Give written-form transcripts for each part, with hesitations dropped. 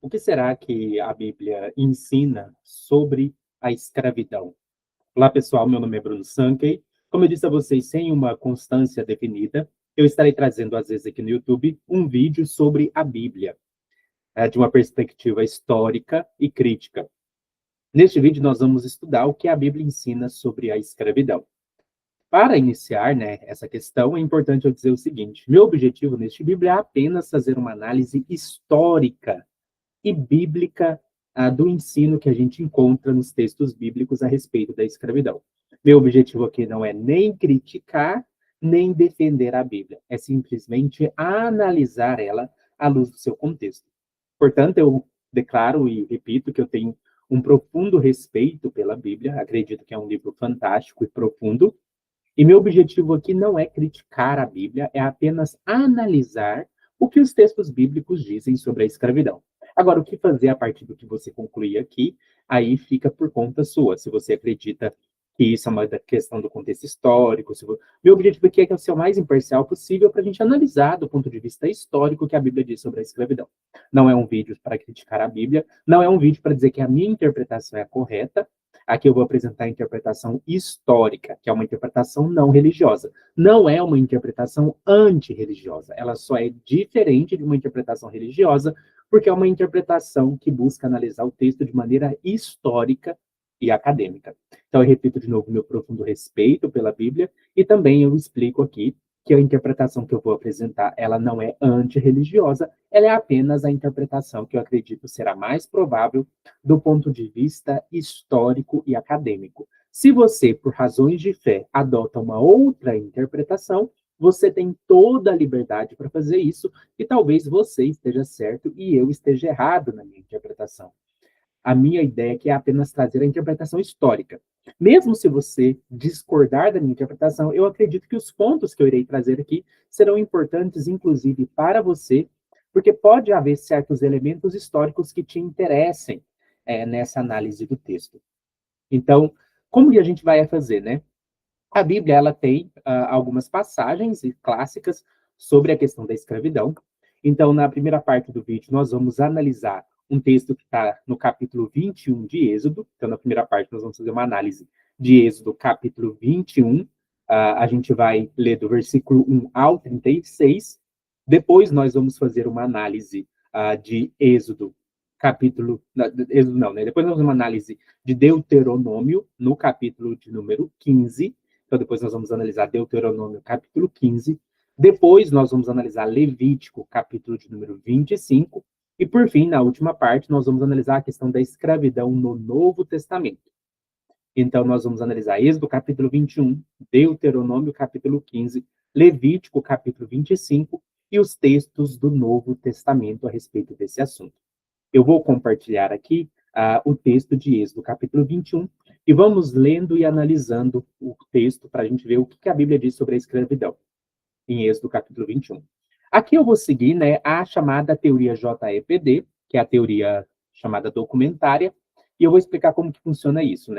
O que será que a Bíblia ensina sobre a escravidão? Olá, pessoal, meu nome é Bruno Sankey. Como eu disse a vocês, sem uma constância definida, eu estarei trazendo, às vezes, aqui no YouTube, um vídeo sobre a Bíblia, de uma perspectiva histórica e crítica. Neste vídeo, nós vamos estudar o que a Bíblia ensina sobre a escravidão. Para iniciar, essa questão, é importante eu dizer o seguinte: meu objetivo neste vídeo é apenas fazer uma análise histórica e bíblica do ensino que a gente encontra nos textos bíblicos a respeito da escravidão. Meu objetivo aqui não é nem criticar, nem defender a Bíblia, é simplesmente analisar ela à luz do seu contexto. Portanto, eu declaro e repito que eu tenho um profundo respeito pela Bíblia, acredito que é um livro fantástico e profundo, e meu objetivo aqui não é criticar a Bíblia, é apenas analisar o que os textos bíblicos dizem sobre a escravidão. Agora, o que fazer a partir do que você concluir aqui, aí fica por conta sua. Se você acredita que isso é uma questão do contexto histórico, meu objetivo aqui é ser o mais imparcial possível para a gente analisar do ponto de vista histórico o que a Bíblia diz sobre a escravidão. Não é um vídeo para criticar a Bíblia, não é um vídeo para dizer que a minha interpretação é a correta. Aqui eu vou apresentar a interpretação histórica, que é uma interpretação não religiosa. Não é uma interpretação antirreligiosa. Ela só é diferente de uma interpretação religiosa, porque é uma interpretação que busca analisar o texto de maneira histórica e acadêmica. Então, eu repito de novo meu profundo respeito pela Bíblia e também eu explico aqui que a interpretação que eu vou apresentar, ela não é antirreligiosa, ela é apenas a interpretação que eu acredito será mais provável do ponto de vista histórico e acadêmico. Se você, por razões de fé, adota uma outra interpretação, você tem toda a liberdade para fazer isso, e talvez você esteja certo e eu esteja errado na minha interpretação. A minha ideia aqui é apenas trazer a interpretação histórica. Mesmo se você discordar da minha interpretação, eu acredito que os pontos que eu irei trazer aqui serão importantes, inclusive, para você, porque pode haver certos elementos históricos que te interessem nessa análise do texto. Então, como que a gente vai fazer, né? A Bíblia, ela tem algumas passagens clássicas sobre a questão da escravidão. Então, na primeira parte do vídeo, nós vamos analisar um texto que está no capítulo 21 de Êxodo. Então, na primeira parte, nós vamos fazer uma análise de Êxodo, capítulo 21. A gente vai ler do versículo 1 ao 36. Depois, nós vamos fazer uma análise de Êxodo, capítulo... Êxodo não, né? Depois, nós vamos fazer uma análise de Deuteronômio, no capítulo de número 15. Então, depois nós vamos analisar Deuteronômio, capítulo 15. Depois, nós vamos analisar Levítico, capítulo de número 25. E, por fim, na última parte, nós vamos analisar a questão da escravidão no Novo Testamento. Então, nós vamos analisar Êxodo, capítulo 21, Deuteronômio, capítulo 15, Levítico, capítulo 25, e os textos do Novo Testamento a respeito desse assunto. Eu vou compartilhar aqui o texto de Êxodo, capítulo 21, e vamos lendo e analisando o texto para a gente ver o que a Bíblia diz sobre a escravidão, em Êxodo, capítulo 21. Aqui eu vou seguir a chamada teoria JEPD, que é a teoria chamada documentária, e eu vou explicar como que funciona isso,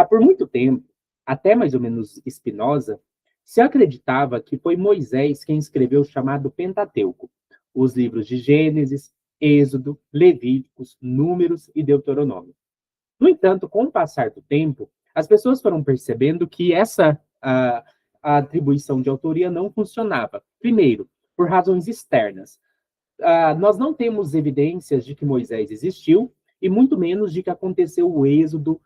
por muito tempo, até mais ou menos Spinoza, se acreditava que foi Moisés quem escreveu o chamado Pentateuco, os livros de Gênesis, Êxodo, Levíticos, Números e Deuteronômio. No entanto, com o passar do tempo, as pessoas foram percebendo que essa a atribuição de autoria não funcionava. Primeiro, por razões externas. Nós não temos evidências de que Moisés existiu, e muito menos de que aconteceu o êxodo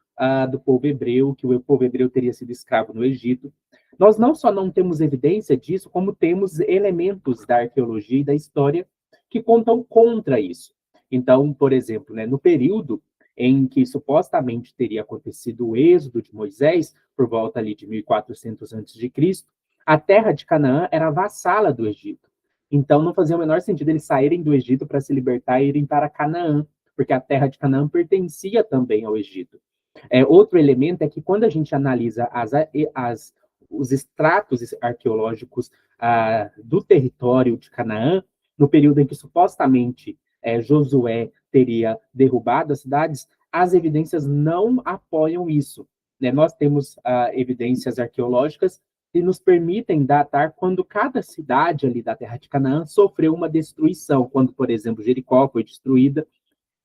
do povo hebreu, que o povo hebreu teria sido escravo no Egito. Nós não só não temos evidência disso, como temos elementos da arqueologia e da história que contam contra isso. Então, por exemplo, no período em que supostamente teria acontecido o êxodo de Moisés, por volta ali de 1400 a.C., a terra de Canaã era vassala do Egito. Então, não fazia o menor sentido eles saírem do Egito para se libertar e irem para Canaã, porque a terra de Canaã pertencia também ao Egito. Outro elemento é que quando a gente analisa os estratos arqueológicos do território de Canaã, no período em que supostamente Josué teria derrubado as cidades, as evidências não apoiam isso. Nós temos evidências arqueológicas que nos permitem datar quando cada cidade ali da terra de Canaã sofreu uma destruição, quando, por exemplo, Jericó foi destruída,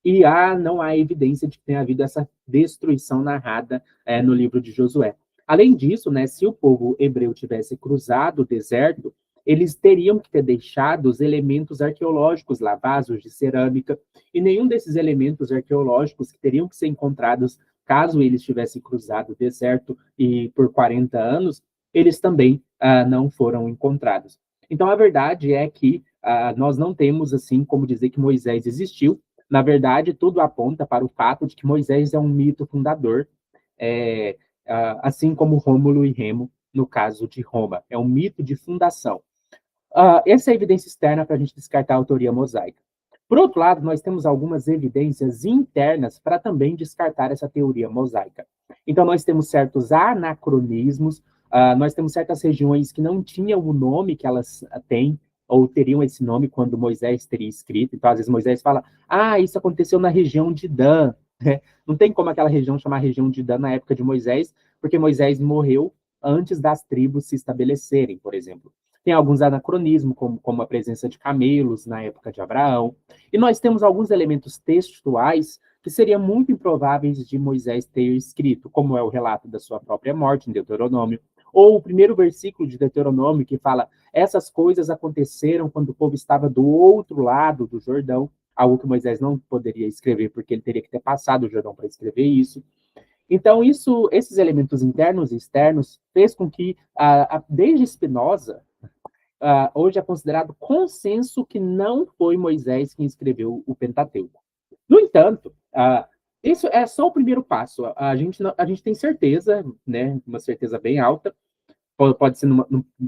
e não há evidência de que tenha havido essa destruição narrada no livro de Josué. Além disso, né, se o povo hebreu tivesse cruzado o deserto, eles teriam que ter deixado os elementos arqueológicos lá, vasos de cerâmica, e nenhum desses elementos arqueológicos que teriam que ser encontrados caso eles tivessem cruzado o deserto e por 40 anos, eles também não foram encontrados. Então, a verdade é que nós não temos, assim, como dizer que Moisés existiu. Na verdade, tudo aponta para o fato de que Moisés é um mito fundador, é, assim como Rômulo e Remo, no caso de Roma. É um mito de fundação. Essa é a evidência externa para a gente descartar a autoria mosaica. Por outro lado, nós temos algumas evidências internas para também descartar essa teoria mosaica. Então, nós temos certos anacronismos, nós temos certas regiões que não tinham o nome que elas têm, ou teriam esse nome quando Moisés teria escrito. Então, às vezes, Moisés fala, isso aconteceu na região de Dan. Não tem como aquela região chamar região de Dan na época de Moisés, porque Moisés morreu antes das tribos se estabelecerem, por exemplo. Tem alguns anacronismos, como a presença de camelos na época de Abraão. E nós temos alguns elementos textuais que seriam muito improváveis de Moisés ter escrito, como é o relato da sua própria morte em Deuteronômio, ou o primeiro versículo de Deuteronômio que fala: essas coisas aconteceram quando o povo estava do outro lado do Jordão, algo que Moisés não poderia escrever, porque ele teria que ter passado o Jordão para escrever isso. Então, esses elementos internos e externos fez com que, desde Spinoza, hoje é considerado consenso que não foi Moisés quem escreveu o Pentateuco. No entanto, isso é só o primeiro passo. A gente tem certeza, né, uma certeza bem alta, pode ser,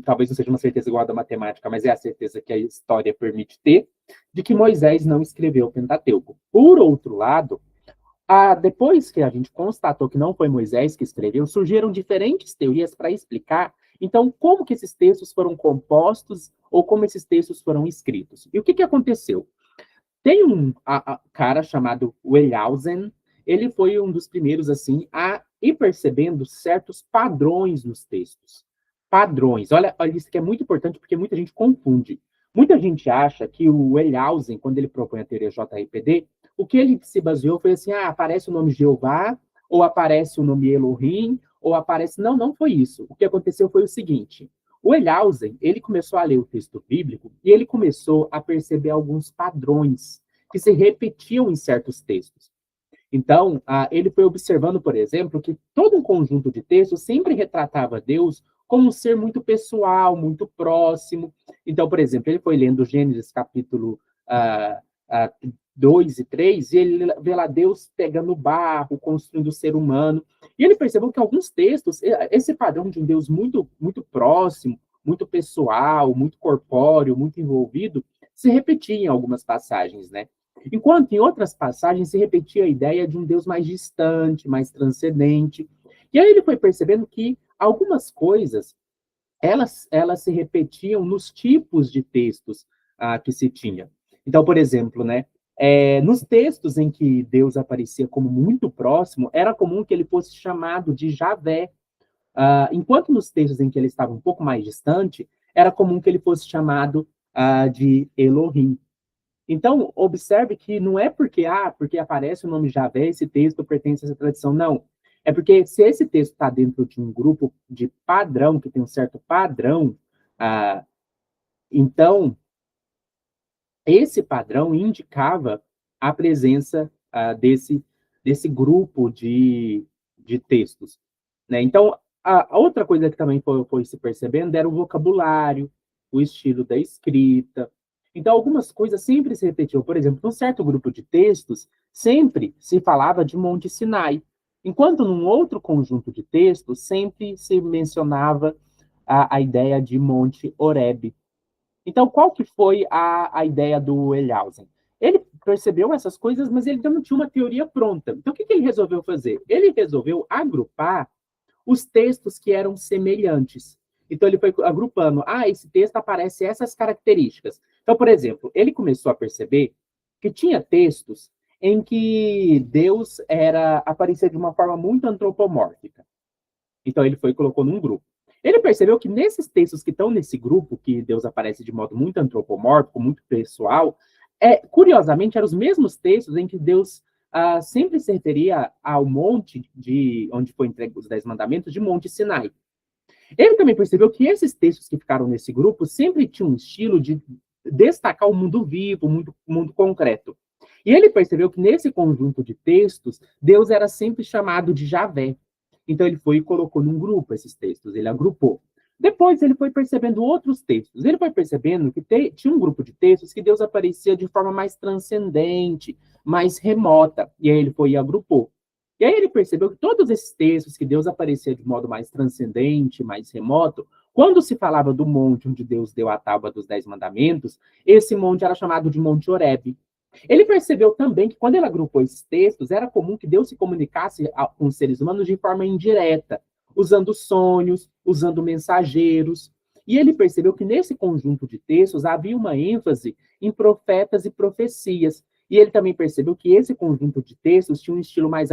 talvez não seja uma certeza igual a da matemática, mas é a certeza que a história permite ter, de que Moisés não escreveu o Pentateuco. Por outro lado, depois que a gente constatou que não foi Moisés que escreveu, surgiram diferentes teorias para explicar, então, como que esses textos foram compostos ou como esses textos foram escritos. E o que aconteceu? Tem um cara chamado Wellhausen, ele foi um dos primeiros, assim, a ir percebendo certos padrões nos textos. Padrões. Olha, isso que é muito importante porque muita gente confunde. Muita gente acha que o Wellhausen, quando ele propõe a teoria JRPD, o que ele se baseou foi assim, aparece o nome Jeová, ou aparece o nome Elohim, ou aparece... Não, não foi isso. O que aconteceu foi o seguinte: o Wellhausen, ele começou a ler o texto bíblico e ele começou a perceber alguns padrões que se repetiam em certos textos. Então, ele foi observando, por exemplo, que todo um conjunto de textos sempre retratava Deus como um ser muito pessoal, muito próximo. Então, por exemplo, ele foi lendo Gênesis capítulo 2 e 3, e ele vê lá Deus pegando barro, construindo o ser humano. E ele percebeu que alguns textos, esse padrão de um Deus muito, muito próximo, muito pessoal, muito corpóreo, muito envolvido, se repetia em algumas passagens, né? Enquanto em outras passagens se repetia a ideia de um Deus mais distante, mais transcendente. E aí ele foi percebendo que algumas coisas, elas se repetiam nos tipos de textos que se tinha. Então, por exemplo, né, nos textos em que Deus aparecia como muito próximo, era comum que ele fosse chamado de Javé. Enquanto nos textos em que ele estava um pouco mais distante, era comum que ele fosse chamado de Elohim. Então, observe que não é porque aparece o nome Javé, esse texto pertence a essa tradição, não. É porque se esse texto está dentro de um grupo de padrão, que tem um certo padrão, então, esse padrão indicava a presença desse grupo de textos, né? Então, a outra coisa que também foi se percebendo era o vocabulário, o estilo da escrita. Então, algumas coisas sempre se repetiam. Por exemplo, num certo grupo de textos, sempre se falava de Monte Sinai, enquanto num outro conjunto de textos, sempre se mencionava a ideia de Monte Horebe. Então, qual que foi a ideia do Wellhausen? Ele percebeu essas coisas, mas ele não tinha uma teoria pronta. Então, o que ele resolveu fazer? Ele resolveu agrupar os textos que eram semelhantes. Então, ele foi agrupando. Esse texto aparece essas características. Então, por exemplo, ele começou a perceber que tinha textos em que Deus aparecia de uma forma muito antropomórfica. Então, ele foi e colocou num grupo. Ele percebeu que nesses textos que estão nesse grupo, que Deus aparece de modo muito antropomórfico, muito pessoal, Curiosamente, eram os mesmos textos em que Deus sempre se referia ao monte de onde foi entregue os 10 mandamentos, de Monte Sinai. Ele também percebeu que esses textos que ficaram nesse grupo sempre tinham um estilo de destacar o mundo vivo, o mundo concreto. E ele percebeu que nesse conjunto de textos, Deus era sempre chamado de Javé. Então ele foi e colocou num grupo esses textos, ele agrupou. Depois ele foi percebendo outros textos. Ele foi percebendo que tinha um grupo de textos que Deus aparecia de forma mais transcendente, mais remota. E aí ele foi e agrupou. E aí ele percebeu que todos esses textos que Deus aparecia de modo mais transcendente, mais remoto, quando se falava do monte onde Deus deu a tábua dos 10 mandamentos, esse monte era chamado de Monte Horebe. Ele percebeu também que quando ele agrupou esses textos, era comum que Deus se comunicasse com os seres humanos de forma indireta, usando sonhos, usando mensageiros. E ele percebeu que nesse conjunto de textos havia uma ênfase em profetas e profecias. E ele também percebeu que esse conjunto de textos tinha um estilo mais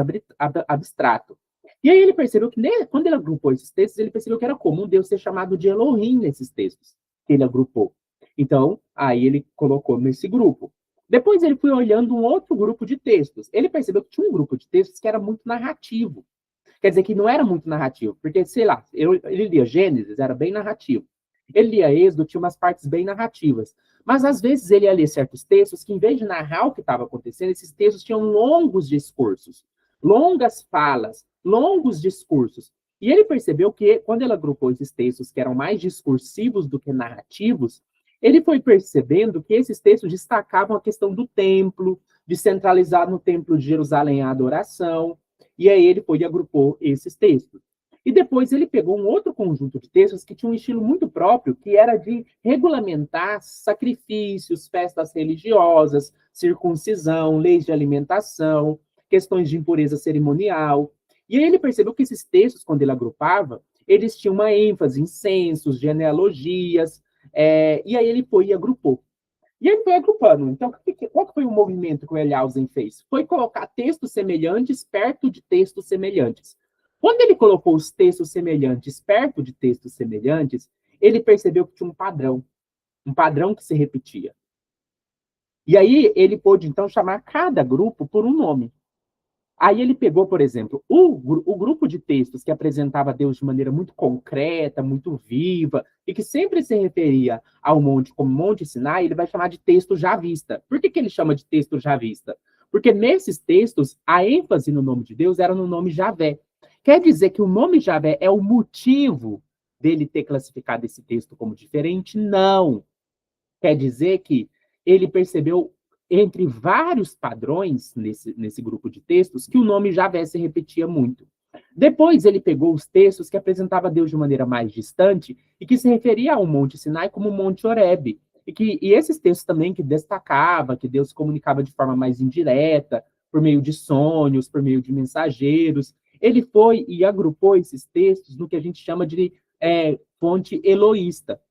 abstrato. E aí ele percebeu que, quando ele agrupou esses textos, ele percebeu que era comum Deus ser chamado de Elohim nesses textos que ele agrupou. Então, aí ele colocou nesse grupo. Depois ele foi olhando um outro grupo de textos. Ele percebeu que tinha um grupo de textos que era muito narrativo. Quer dizer, que não era muito narrativo, porque, sei lá, ele lia Gênesis, era bem narrativo. Ele lia Êxodo, tinha umas partes bem narrativas. Mas, às vezes, ele ia ler certos textos que, em vez de narrar o que estava acontecendo, esses textos tinham longos discursos, longas falas, longos discursos. E ele percebeu que, quando ele agrupou esses textos que eram mais discursivos do que narrativos, ele foi percebendo que esses textos destacavam a questão do templo, de centralizar no templo de Jerusalém a adoração, e aí ele foi e agrupou esses textos. E depois ele pegou um outro conjunto de textos que tinha um estilo muito próprio, que era de regulamentar sacrifícios, festas religiosas, circuncisão, leis de alimentação, questões de impureza cerimonial. E aí ele percebeu que esses textos, quando ele agrupava, eles tinham uma ênfase em censos, genealogias, e aí ele foi e agrupou. E ele foi agrupando. Então, qual foi o movimento que o Eliausen fez? Foi colocar textos semelhantes perto de textos semelhantes. Quando ele colocou os textos semelhantes perto de textos semelhantes, ele percebeu que tinha um padrão que se repetia. E aí ele pôde, então, chamar cada grupo por um nome. Aí ele pegou, por exemplo, o grupo de textos que apresentava Deus de maneira muito concreta, muito viva, e que sempre se referia ao monte como Monte Sinai, ele vai chamar de texto javista. Por que ele chama de texto javista? Porque nesses textos, a ênfase no nome de Deus era no nome Javé. Quer dizer que o nome Javé é o motivo dele ter classificado esse texto como diferente? Não. Quer dizer que ele percebeu, entre vários padrões nesse grupo de textos, que o nome Javé se repetia muito. Depois ele pegou os textos que apresentavam Deus de maneira mais distante e que se referia ao Monte Sinai como Monte Horebe. E esses textos também que destacava que Deus se comunicava de forma mais indireta, por meio de sonhos, por meio de mensageiros. Ele foi e agrupou esses textos no que a gente chama de fonte eloísta.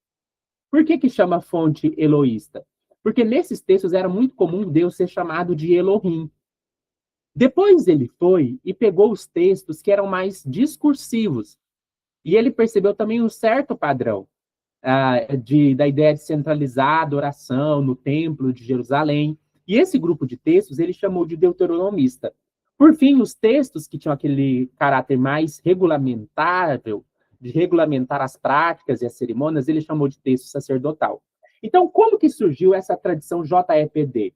Por que chama fonte eloísta? Porque nesses textos era muito comum Deus ser chamado de Elohim. Depois ele foi e pegou os textos que eram mais discursivos. E ele percebeu também um certo padrão da ideia de centralizar a adoração no templo de Jerusalém. E esse grupo de textos ele chamou de deuteronomista. Por fim, os textos que tinham aquele caráter mais regulamentável, de regulamentar as práticas e as cerimônias, ele chamou de texto sacerdotal. Então, como que surgiu essa tradição JEPD?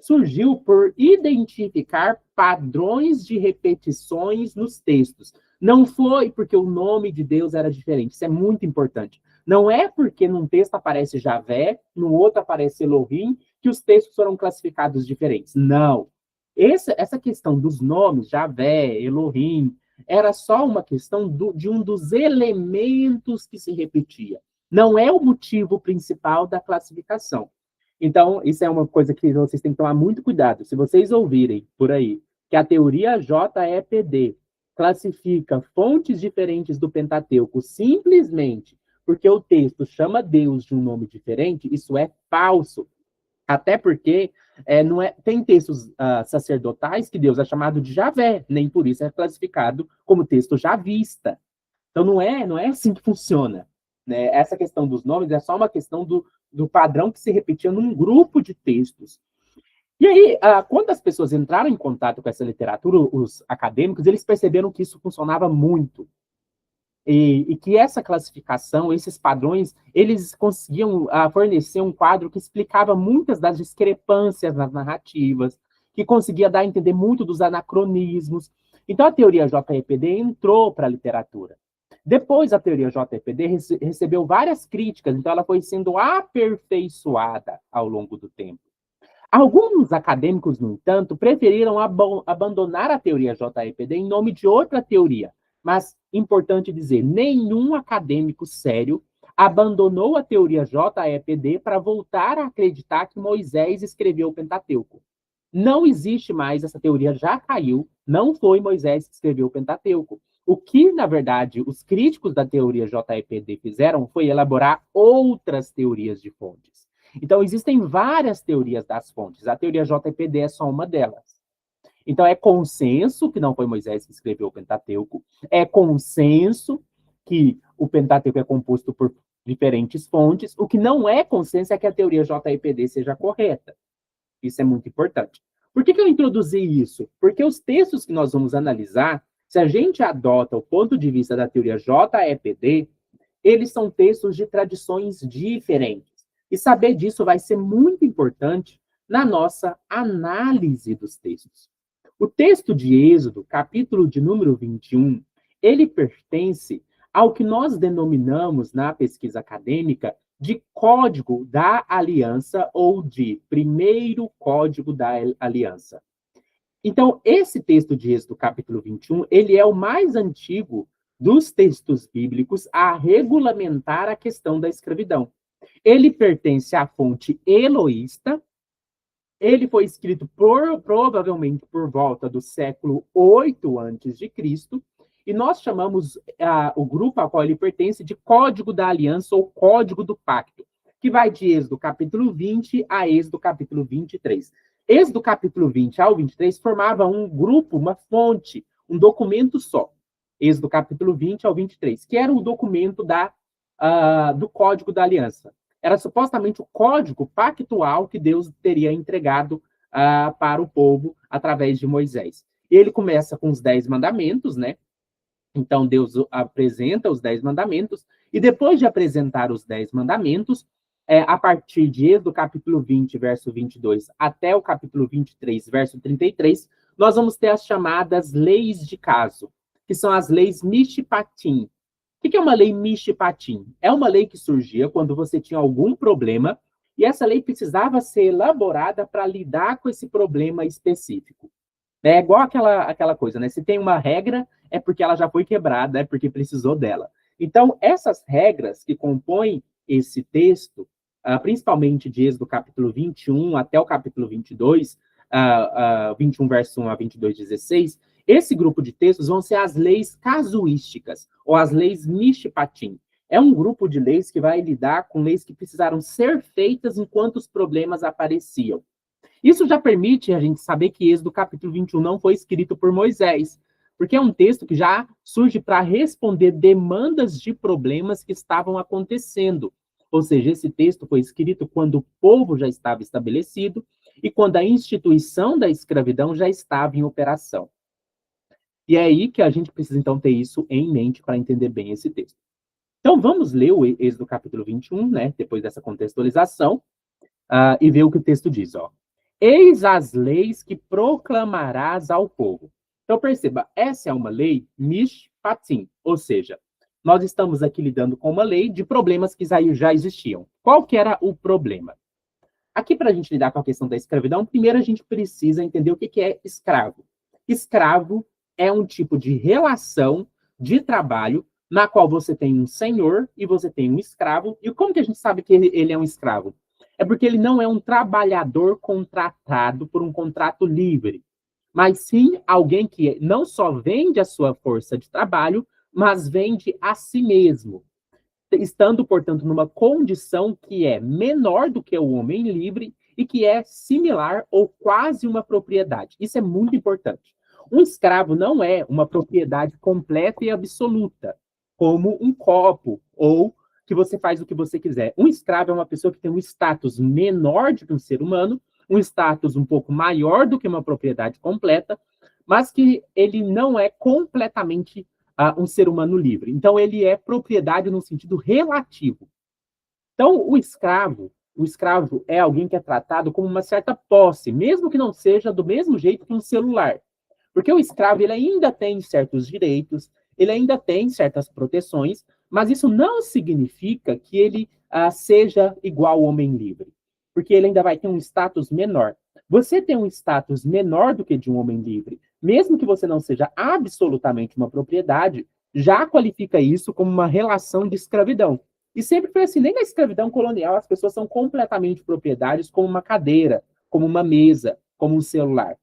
Surgiu por identificar padrões de repetições nos textos. Não foi porque o nome de Deus era diferente. Isso é muito importante. Não é porque num texto aparece Javé, no outro aparece Elohim, que os textos foram classificados diferentes. Não. Essa questão dos nomes, Javé, Elohim, era só uma questão de um dos elementos que se repetia. Não é o motivo principal da classificação. Então, isso é uma coisa que vocês têm que tomar muito cuidado. Se vocês ouvirem por aí que a teoria JEPD classifica fontes diferentes do Pentateuco simplesmente porque o texto chama Deus de um nome diferente, isso é falso. Até porque tem textos sacerdotais que Deus é chamado de Javé, nem por isso é classificado como texto javista. Então, não é assim que funciona. Né? Essa questão dos nomes é só uma questão do padrão que se repetia num grupo de textos. E aí, quando as pessoas entraram em contato com essa literatura, os acadêmicos, eles perceberam que isso funcionava muito. E que essa classificação, esses padrões, eles conseguiam fornecer um quadro que explicava muitas das discrepâncias nas narrativas, que conseguia dar a entender muito dos anacronismos. Então, a teoria JEPD entrou para a literatura. Depois, a teoria JEPD recebeu várias críticas, então ela foi sendo aperfeiçoada ao longo do tempo. Alguns acadêmicos, no entanto, preferiram abandonar a teoria JEPD em nome de outra teoria. Mas, importante dizer, nenhum acadêmico sério abandonou a teoria JEPD para voltar a acreditar que Moisés escreveu o Pentateuco. Não existe mais, essa teoria já caiu, não foi Moisés que escreveu o Pentateuco. O que, na verdade, os críticos da teoria JEPD fizeram foi elaborar outras teorias de fontes. Então, existem várias teorias das fontes. A teoria JEPD é só uma delas. Então, é consenso que não foi Moisés que escreveu o Pentateuco. É consenso que o Pentateuco é composto por diferentes fontes. O que não é consenso é que a teoria JEPD seja correta. Isso é muito importante. Por que eu introduzi isso? Porque os textos que nós vamos analisar, se a gente adota o ponto de vista da teoria JEPD, eles são textos de tradições diferentes. E saber disso vai ser muito importante na nossa análise dos textos. O texto de Êxodo, capítulo de número 21, ele pertence ao que nós denominamos na pesquisa acadêmica de Código da Aliança ou de Primeiro Código da Aliança. Então, esse texto de Êxodo, capítulo 21, ele é o mais antigo dos textos bíblicos a regulamentar a questão da escravidão. Ele pertence à fonte eloísta. Ele foi escrito provavelmente por volta do século 8 a.C., e nós chamamos o grupo ao qual ele pertence de Código da Aliança ou Código do Pacto, que vai de Êxodo capítulo 20 a Êxodo capítulo 23. Êxodo capítulo 20 ao 23 formava um grupo, uma fonte, um documento só. Êxodo capítulo 20 ao 23, que era o documento do Código da Aliança. Era supostamente o código pactual que Deus teria entregado para o povo através de Moisés. Ele começa com os 10 mandamentos, né? Então, Deus apresenta os 10 mandamentos, e depois de apresentar os 10 mandamentos, a partir de Êxodo capítulo 20, verso 22, até o capítulo 23, verso 33, nós vamos ter as chamadas leis de caso, que são as leis Mishpatim. O que é uma lei Mishpatim? É uma lei que surgia quando você tinha algum problema, e essa lei precisava ser elaborada para lidar com esse problema específico. É igual aquela coisa, né? Se tem uma regra, é porque ela já foi quebrada, é porque precisou dela. Então, essas regras que compõem esse texto, principalmente de Êxodo capítulo 21 até o capítulo 22, 21 verso 1 a 22, 16, esse grupo de textos vão ser as leis casuísticas, ou as leis Mishpatim. É um grupo de leis que vai lidar com leis que precisaram ser feitas enquanto os problemas apareciam. Isso já permite a gente saber que Êxodo capítulo 21 não foi escrito por Moisés, porque é um texto que já surge para responder demandas de problemas que estavam acontecendo. Ou seja, esse texto foi escrito quando o povo já estava estabelecido e quando a instituição da escravidão já estava em operação. E é aí que a gente precisa, então, ter isso em mente para entender bem esse texto. Então, vamos ler o Êxodo capítulo 21, né, depois dessa contextualização, e ver o que o texto diz, ó. Eis as leis que proclamarás ao povo. Então, perceba, essa é uma lei Mishpatim, ou seja, nós estamos aqui lidando com uma lei de problemas que já existiam. Qual que era o problema? Aqui, para a gente lidar com a questão da escravidão, primeiro a gente precisa entender o que é escravo. Escravo é um tipo de relação de trabalho na qual você tem um senhor e você tem um escravo. E como que a gente sabe que ele é um escravo? É porque ele não é um trabalhador contratado por um contrato livre, mas sim alguém que não só vende a sua força de trabalho, mas vende a si mesmo, estando, portanto, numa condição que é menor do que o homem livre e que é similar ou quase uma propriedade. Isso é muito importante. Um escravo não é uma propriedade completa e absoluta, como um copo ou que você faz o que você quiser. Um escravo é uma pessoa que tem um status menor do que um ser humano, um status um pouco maior do que uma propriedade completa, mas que ele não é completamente um ser humano livre. Então, ele é propriedade no sentido relativo. Então, o escravo é alguém que é tratado como uma certa posse, mesmo que não seja do mesmo jeito que um celular. Porque o escravo ele ainda tem certos direitos, ele ainda tem certas proteções, mas isso não significa que ele seja igual ao homem livre, porque ele ainda vai ter um status menor. Você tem um status menor do que de um homem livre, mesmo que você não seja absolutamente uma propriedade, já qualifica isso como uma relação de escravidão. E sempre foi assim, nem na escravidão colonial as pessoas são completamente proprietárias, como uma cadeira, como uma mesa, como um celular.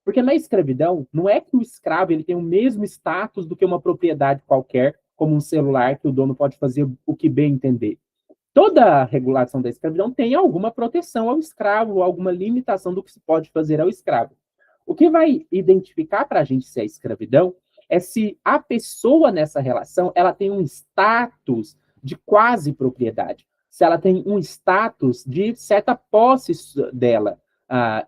Porque na escravidão, não é que o escravo ele tem o mesmo status do que uma propriedade qualquer, como um celular, que o dono pode fazer o que bem entender. Toda a regulação da escravidão tem alguma proteção ao escravo, alguma limitação do que se pode fazer ao escravo. O que vai identificar para a gente se é escravidão é se a pessoa nessa relação ela tem um status de quase propriedade, se ela tem um status de certa posse dela,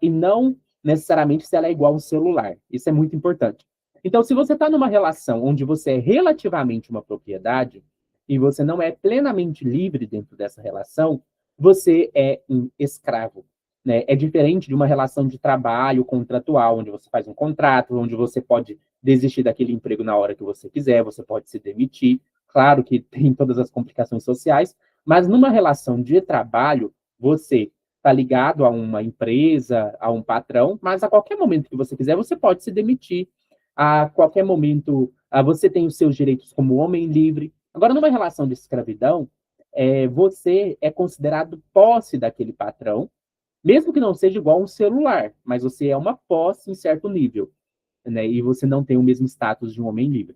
e não necessariamente se ela é igual a um celular. Isso é muito importante. Então, se você está numa relação onde você é relativamente uma propriedade e você não é plenamente livre dentro dessa relação, você é um escravo. Né? É diferente de uma relação de trabalho contratual, onde você faz um contrato, onde você pode desistir daquele emprego na hora que você quiser, você pode se demitir. Claro que tem todas as complicações sociais, mas numa relação de trabalho, você está ligado a uma empresa, a um patrão, mas a qualquer momento que você quiser, você pode se demitir. A qualquer momento, você tem os seus direitos como homem livre. Agora, numa relação de escravidão, você é considerado posse daquele patrão, mesmo que não seja igual a um celular, mas você é uma posse em certo nível, né? E você não tem o mesmo status de um homem livre.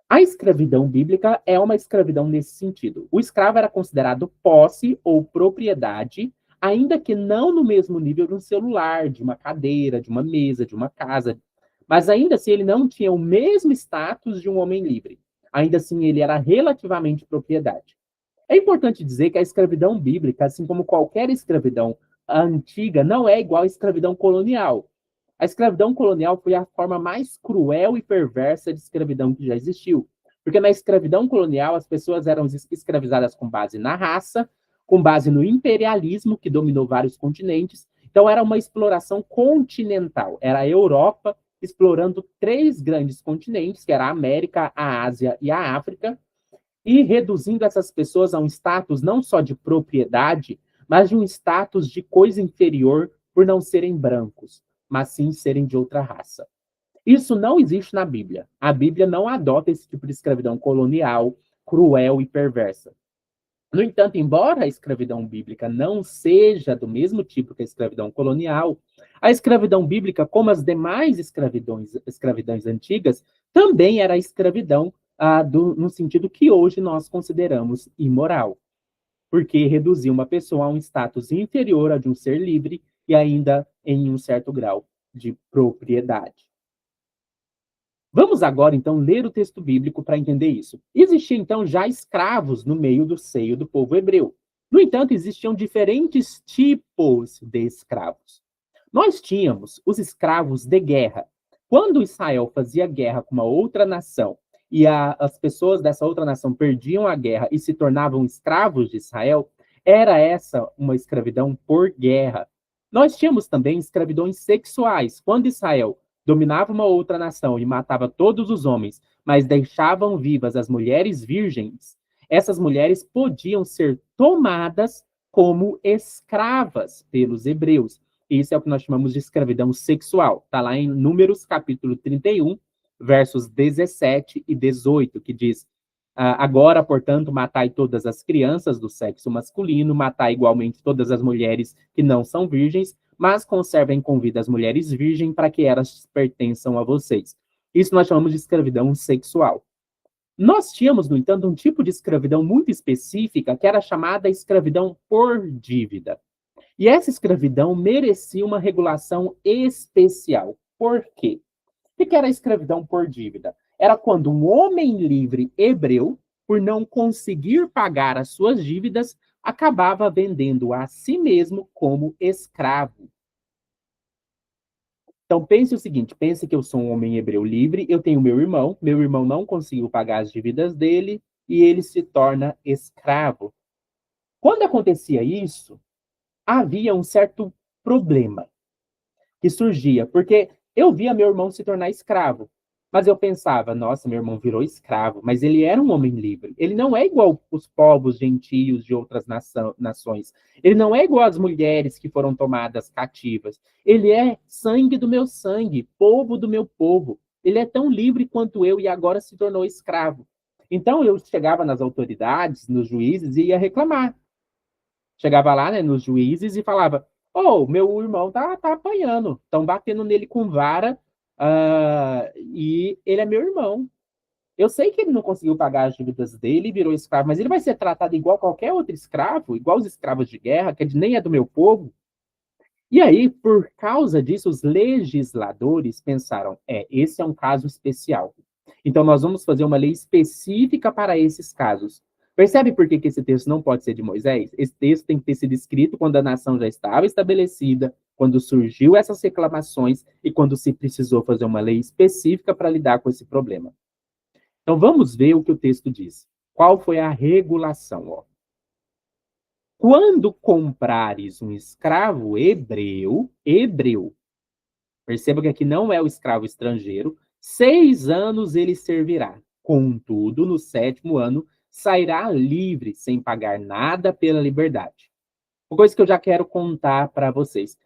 A escravidão bíblica é uma escravidão nesse sentido. O escravo era considerado posse ou propriedade, ainda que não no mesmo nível de um celular, de uma cadeira, de uma mesa, de uma casa. Mas ainda assim ele não tinha o mesmo status de um homem livre. Ainda assim ele era relativamente propriedade. É importante dizer que a escravidão bíblica, assim como qualquer escravidão antiga, não é igual à escravidão colonial. A escravidão colonial foi a forma mais cruel e perversa de escravidão que já existiu. Porque na escravidão colonial, as pessoas eram escravizadas com base na raça, com base no imperialismo, que dominou vários continentes. Então, era uma exploração continental. Era a Europa explorando 3 grandes continentes, que era a América, a Ásia e a África, e reduzindo essas pessoas a um status não só de propriedade, mas de um status de coisa inferior por não serem brancos, mas sim serem de outra raça. Isso não existe na Bíblia. A Bíblia não adota esse tipo de escravidão colonial, cruel e perversa. No entanto, embora a escravidão bíblica não seja do mesmo tipo que a escravidão colonial, a escravidão bíblica, como as demais escravidões antigas, também era escravidão no sentido que hoje nós consideramos imoral, porque reduzia uma pessoa a um status inferior a de um ser livre e ainda em um certo grau de propriedade. Vamos agora, então, ler o texto bíblico para entender isso. Existiam, então, já escravos no meio do seio do povo hebreu. No entanto, existiam diferentes tipos de escravos. Nós tínhamos os escravos de guerra. Quando Israel fazia guerra com uma outra nação e as pessoas dessa outra nação perdiam a guerra e se tornavam escravos de Israel, era essa uma escravidão por guerra. Nós tínhamos também escravidões sexuais. Quando Israel dominava uma outra nação e matava todos os homens, mas deixavam vivas as mulheres virgens, essas mulheres podiam ser tomadas como escravas pelos hebreus. Isso é o que nós chamamos de escravidão sexual. Está lá em Números, capítulo 31, versos 17 e 18, que diz: agora, portanto, matai todas as crianças do sexo masculino, matai igualmente todas as mulheres que não são virgens, mas conservem com vida as mulheres virgens para que elas pertençam a vocês. Isso nós chamamos de escravidão sexual. Nós tínhamos, no entanto, um tipo de escravidão muito específica, que era chamada escravidão por dívida. E essa escravidão merecia uma regulação especial. Por quê? O que era a escravidão por dívida? Era quando um homem livre hebreu, por não conseguir pagar as suas dívidas, acabava vendendo a si mesmo como escravo. Então, pense o seguinte, pense que eu sou um homem hebreu livre, eu tenho meu irmão não conseguiu pagar as dívidas dele, e ele se torna escravo. Quando acontecia isso, havia um certo problema que surgia, porque eu via meu irmão se tornar escravo. Mas eu pensava, nossa, meu irmão virou escravo, mas ele era um homem livre. Ele não é igual os povos gentios de outras nações. Ele não é igual às mulheres que foram tomadas cativas. Ele é sangue do meu sangue, povo do meu povo. Ele é tão livre quanto eu e agora se tornou escravo. Então eu chegava nas autoridades, nos juízes e ia reclamar. Chegava lá, né, nos juízes e falava: Ô, meu irmão tá apanhando, estão batendo nele com vara, e ele é meu irmão. Eu sei que ele não conseguiu pagar as dívidas dele e virou escravo, mas ele vai ser tratado igual qualquer outro escravo, igual os escravos de guerra, que nem é do meu povo. E aí, por causa disso, os legisladores pensaram: esse é um caso especial. Então, nós vamos fazer uma lei específica para esses casos. Percebe por que esse texto não pode ser de Moisés? Esse texto tem que ter sido escrito quando a nação já estava estabelecida, quando surgiu essas reclamações e quando se precisou fazer uma lei específica para lidar com esse problema. Então, vamos ver o que o texto diz. Qual foi a regulação? Ó. Quando comprares um escravo hebreu, perceba que aqui não é o escravo estrangeiro, 6 anos ele servirá. Contudo, no 7º ano, sairá livre, sem pagar nada pela liberdade. Uma coisa que eu já quero contar para vocês.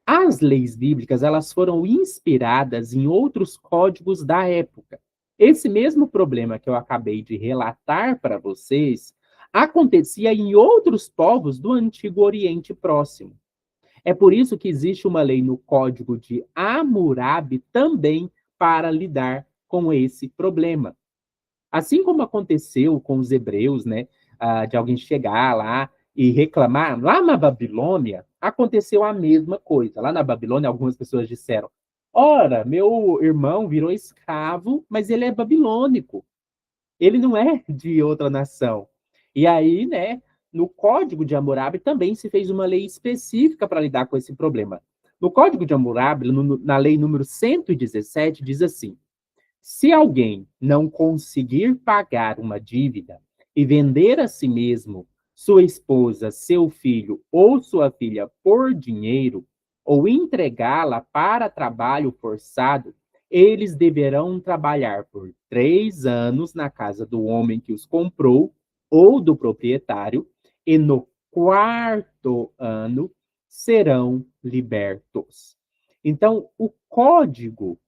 As leis bíblicas, elas foram inspiradas em outros códigos da época. Esse mesmo problema que eu acabei de relatar para vocês acontecia em outros povos do Antigo Oriente Próximo. É por isso que existe uma lei no Código de Hammurabi também para lidar com esse problema. Assim como aconteceu com os hebreus, né, de alguém chegar lá e reclamar, lá na Babilônia aconteceu a mesma coisa. Lá na Babilônia, algumas pessoas disseram: ora, meu irmão virou escravo, mas ele é babilônico. Ele não é de outra nação. E aí, né, no Código de Hammurabi também se fez uma lei específica para lidar com esse problema. No Código de Hammurabi, na lei número 117, diz assim: se alguém não conseguir pagar uma dívida e vender a si mesmo, sua esposa, seu filho ou sua filha por dinheiro, ou entregá-la para trabalho forçado, eles deverão trabalhar por 3 anos na casa do homem que os comprou ou do proprietário, e no 4º ano serão libertos. Então, o código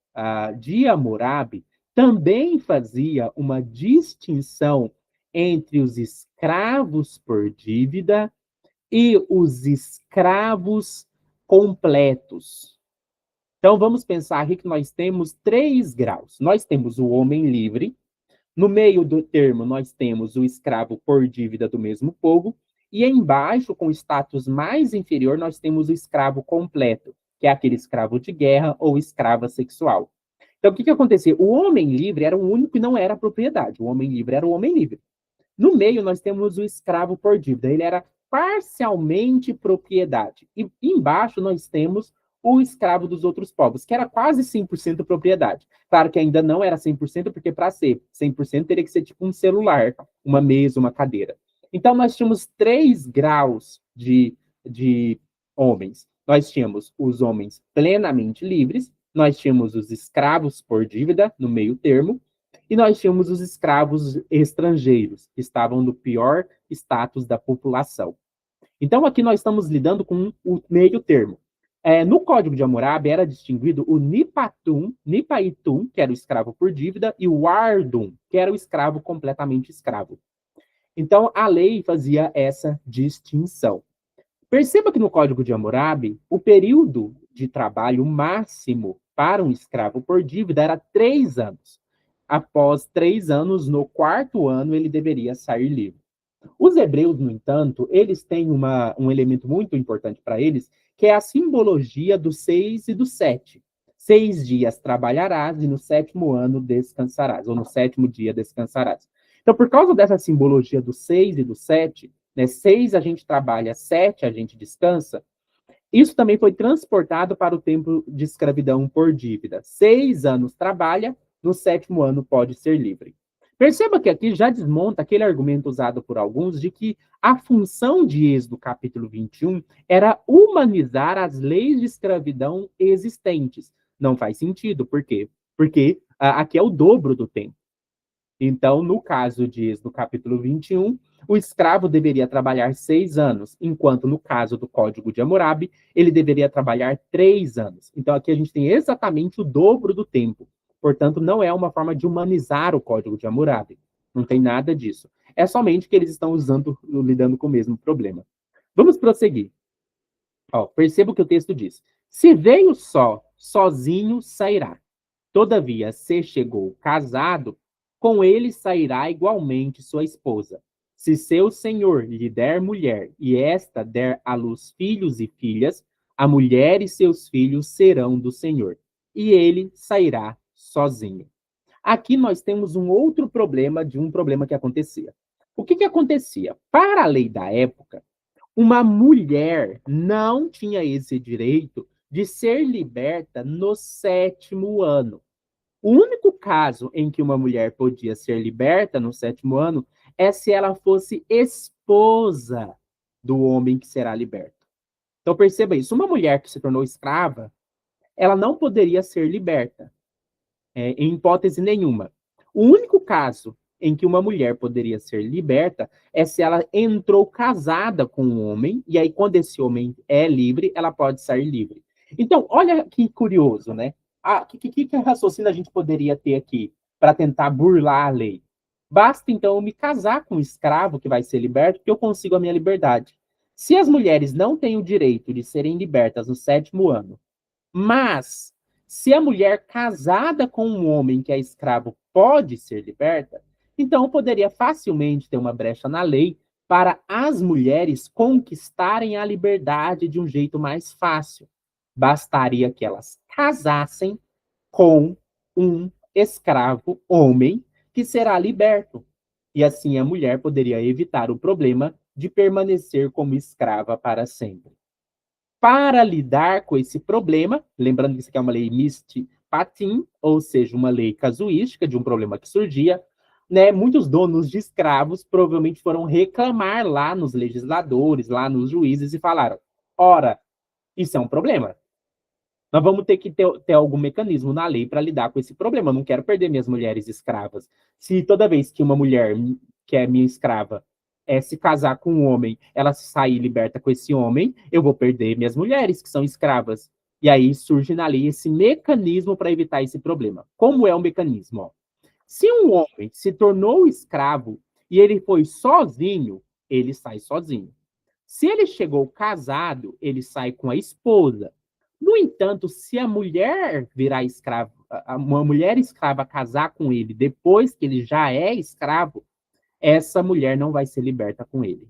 de Hammurabi também fazia uma distinção entre os escravos por dívida e os escravos completos. Então, vamos pensar aqui que nós temos 3 graus. Nós temos o homem livre, no meio do termo nós temos o escravo por dívida do mesmo povo, e embaixo, com status mais inferior, nós temos o escravo completo, que é aquele escravo de guerra ou escrava sexual. Então, o que acontecia? O homem livre era o único que não era propriedade. O homem livre era o homem livre. No meio, nós temos o escravo por dívida. Ele era parcialmente propriedade. E embaixo, nós temos o escravo dos outros povos, que era quase 100% propriedade. Claro que ainda não era 100%, porque para ser 100% teria que ser tipo um celular, uma mesa, uma cadeira. Então, nós tínhamos 3 graus de homens. Nós tínhamos os homens plenamente livres, nós tínhamos os escravos por dívida, no meio termo, e nós tínhamos os escravos estrangeiros, que estavam no pior status da população. Então, aqui nós estamos lidando com o meio termo. No Código de Hammurabi era distinguido o Nipaitum, que era o escravo por dívida, e o Ardum, que era o escravo completamente escravo. Então, a lei fazia essa distinção. Perceba que no Código de Hammurabi, o período de trabalho máximo para um escravo por dívida era 3 anos. Após 3 anos, no 4º ano, ele deveria sair livre. Os hebreus, no entanto, eles têm um elemento muito importante para eles, que é a simbologia do 6 e do 7. 6 dias trabalharás e no 7º ano descansarás, ou no 7º dia descansarás. Então, por causa dessa simbologia do 6 e do 7, né, 6 a gente trabalha, 7 a gente descansa, Isso também foi transportado para o tempo de escravidão por dívida. 6 anos trabalha, no 7º ano pode ser livre. Perceba que aqui já desmonta aquele argumento usado por alguns de que a função de Êxodo capítulo 21 era humanizar as leis de escravidão existentes. Não faz sentido, por quê? Porque aqui é o dobro do tempo. Então, no caso de Êxodo capítulo 21, o escravo deveria trabalhar 6 anos, enquanto no caso do Código de Hammurabi, ele deveria trabalhar 3 anos. Então, aqui a gente tem exatamente o dobro do tempo. Portanto, não é uma forma de humanizar o Código de Hammurabi. Não tem nada disso. É somente que eles estão lidando com o mesmo problema. Vamos prosseguir. Perceba o que o texto diz. Se veio só, sozinho sairá. Todavia, se chegou casado, com ele sairá igualmente sua esposa. Se seu senhor lhe der mulher, e esta der à luz filhos e filhas, a mulher e seus filhos serão do senhor, e ele sairá sozinho. Aqui nós temos um outro problema de um problema que acontecia. O que acontecia? Para a lei da época, uma mulher não tinha esse direito de ser liberta no 7º ano. O único caso em que uma mulher podia ser liberta no 7º ano é se ela fosse esposa do homem que será liberto. Então perceba isso, uma mulher que se tornou escrava, ela não poderia ser liberta, em hipótese nenhuma. O único caso em que uma mulher poderia ser liberta é se ela entrou casada com um homem, e aí quando esse homem é livre, ela pode sair livre. Então, olha que curioso, né? Que raciocínio a gente poderia ter aqui para tentar burlar a lei? Basta, então, eu me casar com um escravo que vai ser liberto, que eu consigo a minha liberdade. Se as mulheres não têm o direito de serem libertas no 7º ano, mas se a mulher casada com um homem que é escravo pode ser liberta, então eu poderia facilmente ter uma brecha na lei para as mulheres conquistarem a liberdade de um jeito mais fácil. Bastaria que elas casassem com um escravo homem que será liberto. E assim a mulher poderia evitar o problema de permanecer como escrava para sempre. Para lidar com esse problema, lembrando que isso aqui é uma lei Mishpatim, ou seja, uma lei casuística de um problema que surgia, né, muitos donos de escravos provavelmente foram reclamar lá nos legisladores, lá nos juízes e falaram: ora, isso é um problema. Nós vamos ter que ter algum mecanismo na lei para lidar com esse problema. Eu não quero perder minhas mulheres escravas. Se toda vez que uma mulher que é minha escrava se casar com um homem, ela sair liberta com esse homem, eu vou perder minhas mulheres que são escravas. E aí surge na lei esse mecanismo para evitar esse problema. Como é o mecanismo? Se um homem se tornou escravo e ele foi sozinho, ele sai sozinho. Se ele chegou casado, ele sai com a esposa. No entanto, se a mulher virar escravo, uma mulher escrava casar com ele depois que ele já é escravo, essa mulher não vai ser liberta com ele.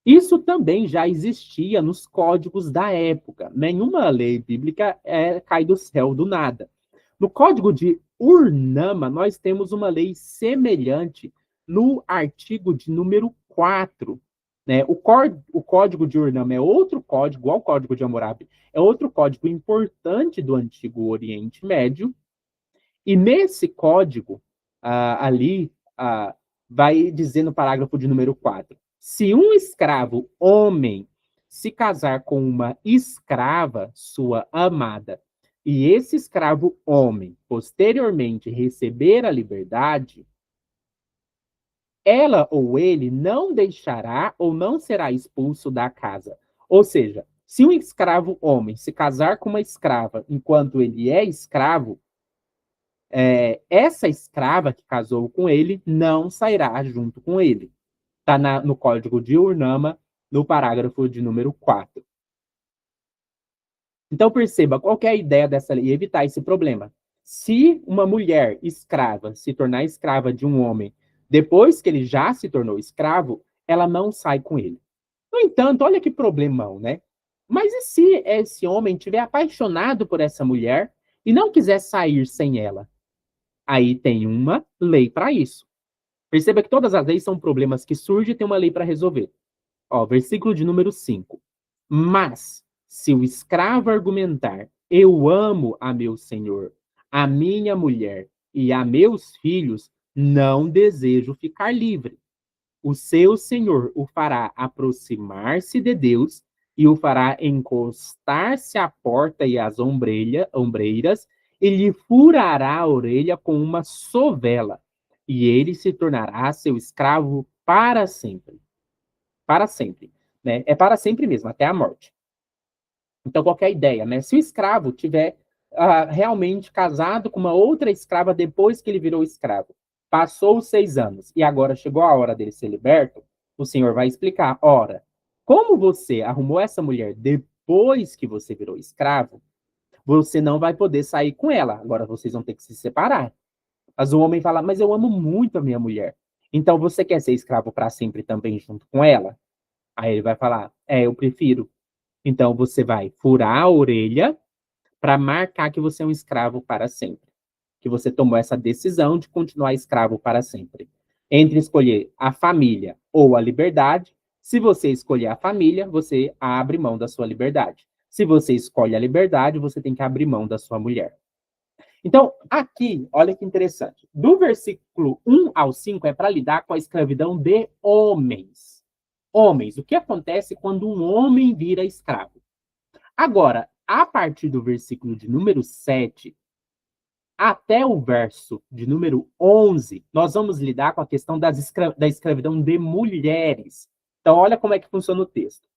Isso também já existia nos códigos da época. Nenhuma lei bíblica cai do céu do nada. No Código de Ur-Nama, nós temos uma lei semelhante no artigo de número 4. Né? O Código de Ur-Nama é outro código, igual ao Código de Hammurabi, é outro código importante do Antigo Oriente Médio. E nesse código, vai dizer no parágrafo de número 4, se um escravo homem se casar com uma escrava, sua amada, e esse escravo homem posteriormente receber a liberdade, ela ou ele não deixará ou não será expulso da casa. Ou seja, se um escravo homem se casar com uma escrava enquanto ele é escravo, essa escrava que casou com ele não sairá junto com ele. Está no Código de Ur-Nama, no parágrafo de número 4. Então, perceba, qual que é a ideia dessa lei? Evitar esse problema. Se uma mulher escrava se tornar escrava de um homem depois que ele já se tornou escravo, ela não sai com ele. No entanto, olha que problemão, né? Mas e se esse homem estiver apaixonado por essa mulher e não quiser sair sem ela? Aí tem uma lei para isso. Perceba que todas as leis são problemas que surgem e tem uma lei para resolver. Versículo de número 5. Mas, Se o escravo argumentar, eu amo a meu senhor, a minha mulher e a meus filhos, não desejo ficar livre. O seu senhor o fará aproximar-se de Deus e o fará encostar-se à porta e às ombreiras e lhe furará a orelha com uma sovela. E ele se tornará seu escravo para sempre. Para sempre. Né? É para sempre mesmo, até a morte. Então, qual que é a ideia? Né? Se o escravo tiver realmente casado com uma outra escrava depois que ele virou escravo, passou os 6 anos e agora chegou a hora dele ser liberto, o Senhor vai explicar: ora, como você arrumou essa mulher depois que você virou escravo, você não vai poder sair com ela. Agora vocês vão ter que se separar. Mas o homem fala: mas eu amo muito a minha mulher. Então você quer ser escravo para sempre também junto com ela? Aí ele vai falar: eu prefiro. Então você vai furar a orelha para marcar que você é um escravo para sempre. Que você tomou essa decisão de continuar escravo para sempre. Entre escolher a família ou a liberdade, se você escolher a família, você abre mão da sua liberdade. Se você escolhe a liberdade, você tem que abrir mão da sua mulher. Então, aqui, olha que interessante. Do versículo 1 ao 5 é para lidar com a escravidão de homens. Homens, o que acontece quando um homem vira escravo? Agora, a partir do versículo de número 7 até o verso de número 11, nós vamos lidar com a questão da escravidão de mulheres. Então, olha como é que funciona o texto.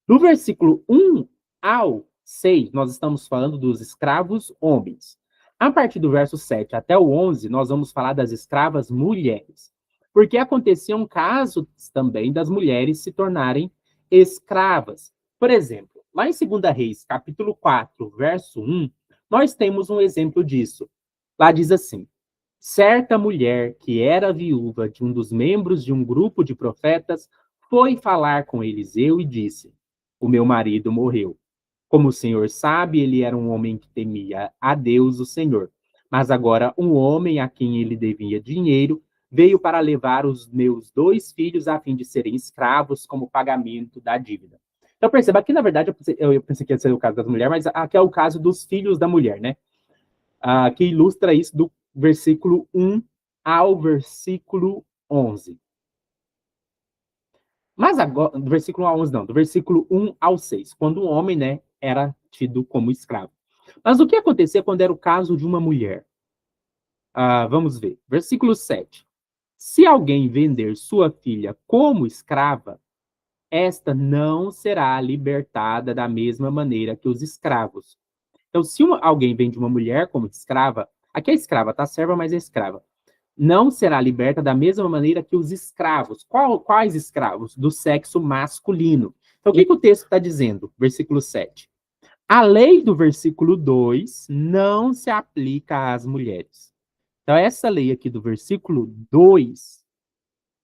Do versículo 1 ao 6, nós estamos falando dos escravos homens. A partir do verso 7 até o 11, nós vamos falar das escravas mulheres. Porque aconteciam casos também das mulheres se tornarem escravas. Por exemplo, lá em 2 Reis, capítulo 4, verso 1, nós temos um exemplo disso. Lá diz assim: certa mulher que era viúva de um dos membros de um grupo de profetas foi falar com Eliseu e disse: o meu marido morreu. Como o Senhor sabe, ele era um homem que temia a Deus, o Senhor. Mas agora um homem a quem ele devia dinheiro veio para levar os meus 2 filhos a fim de serem escravos como pagamento da dívida. Então perceba que, na verdade, eu pensei que ia ser o caso das mulheres, mas aqui é o caso dos filhos da mulher, né? Que ilustra isso do versículo 1 ao versículo 11. Mas agora, do versículo 1 ao 11 não, do versículo 1 ao 6, quando um homem, né, era tido como escravo. Mas o que acontecia quando era o caso de uma mulher? Vamos ver. Versículo 7. Se alguém vender sua filha como escrava, esta não será libertada da mesma maneira que os escravos. Então, se alguém vende uma mulher como escrava, aqui é escrava, tá? Serva, mas é escrava. Não será liberta da mesma maneira que os escravos. Quais escravos? Do sexo masculino. Então, o que o texto está dizendo? Versículo 7. A lei do versículo 2 não se aplica às mulheres. Então, essa lei aqui do versículo 2,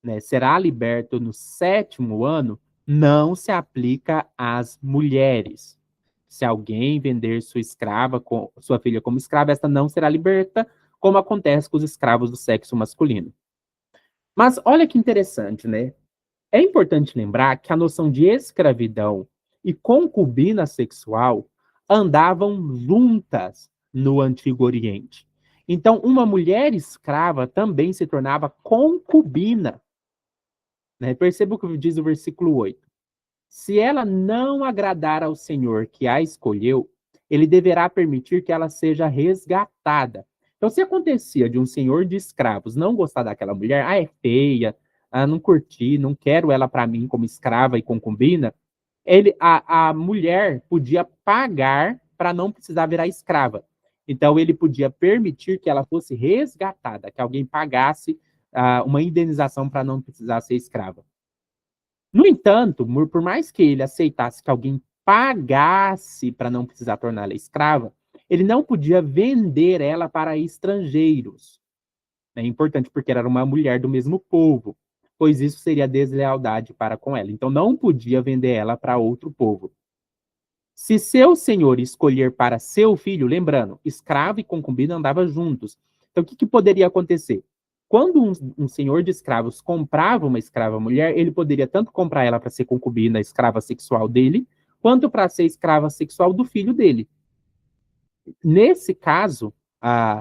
né, será liberto no 7º ano, não se aplica às mulheres. Se alguém vender sua filha como escrava, esta não será liberta, como acontece com os escravos do sexo masculino. Mas olha que interessante, né? É importante lembrar que a noção de escravidão e concubina sexual andavam juntas no Antigo Oriente. Então, uma mulher escrava também se tornava concubina. Né? Perceba o que diz o versículo 8. Se ela não agradar ao Senhor que a escolheu, ele deverá permitir que ela seja resgatada. Então, se acontecia de um senhor de escravos não gostar daquela mulher, é feia, não curti, não quero ela para mim como escrava e concubina, a mulher podia pagar para não precisar virar escrava. Então, ele podia permitir que ela fosse resgatada, que alguém pagasse uma indenização para não precisar ser escrava. No entanto, por mais que ele aceitasse que alguém pagasse para não precisar torná-la escrava, ele não podia vender ela para estrangeiros. É importante porque ela era uma mulher do mesmo povo, pois isso seria deslealdade para com ela. Então não podia vender ela para outro povo. Se seu senhor escolher para seu filho, lembrando, escravo e concubina andavam juntos. Então o que poderia acontecer? Quando um senhor de escravos comprava uma escrava mulher, ele poderia tanto comprar ela para ser concubina, escrava sexual dele, quanto para ser escrava sexual do filho dele. Nesse caso,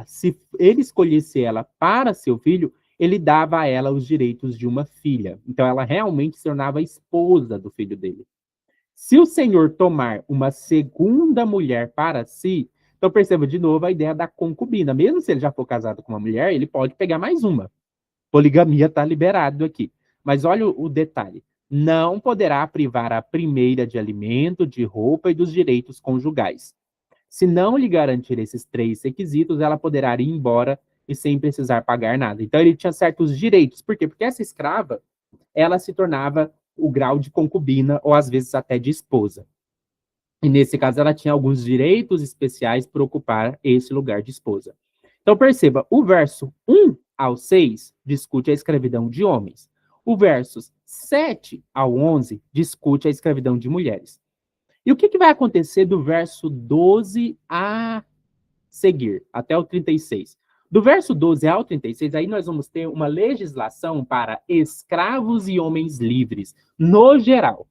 se ele escolhesse ela para seu filho, ele dava a ela os direitos de uma filha. Então, ela realmente se tornava a esposa do filho dele. Se o senhor tomar uma segunda mulher para si, então perceba de novo a ideia da concubina. Mesmo se ele já for casado com uma mulher, ele pode pegar mais uma. Poligamia está liberado aqui. Mas olha o detalhe. Não poderá privar a primeira de alimento, de roupa e dos direitos conjugais. Se não lhe garantir esses 3 requisitos, ela poderá ir embora e sem precisar pagar nada. Então ele tinha certos direitos. Por quê? Porque essa escrava, ela se tornava o grau de concubina ou às vezes até de esposa. E nesse caso ela tinha alguns direitos especiais para ocupar esse lugar de esposa. Então perceba, o verso 1 ao 6 discute a escravidão de homens. O versos 7 ao 11 discute a escravidão de mulheres. E o que vai acontecer do verso 12 a seguir, até o 36? Do verso 12 ao 36, aí nós vamos ter uma legislação para escravos e homens livres, no geral.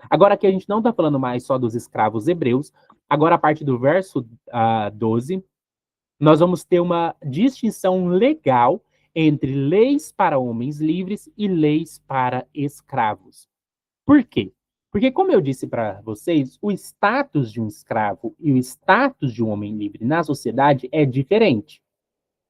Agora aqui a gente não está falando mais só dos escravos hebreus. Agora, a partir do verso 12, nós vamos ter uma distinção legal entre leis para homens livres e leis para escravos. Por quê? Porque, como eu disse para vocês, o status de um escravo e o status de um homem livre na sociedade é diferente.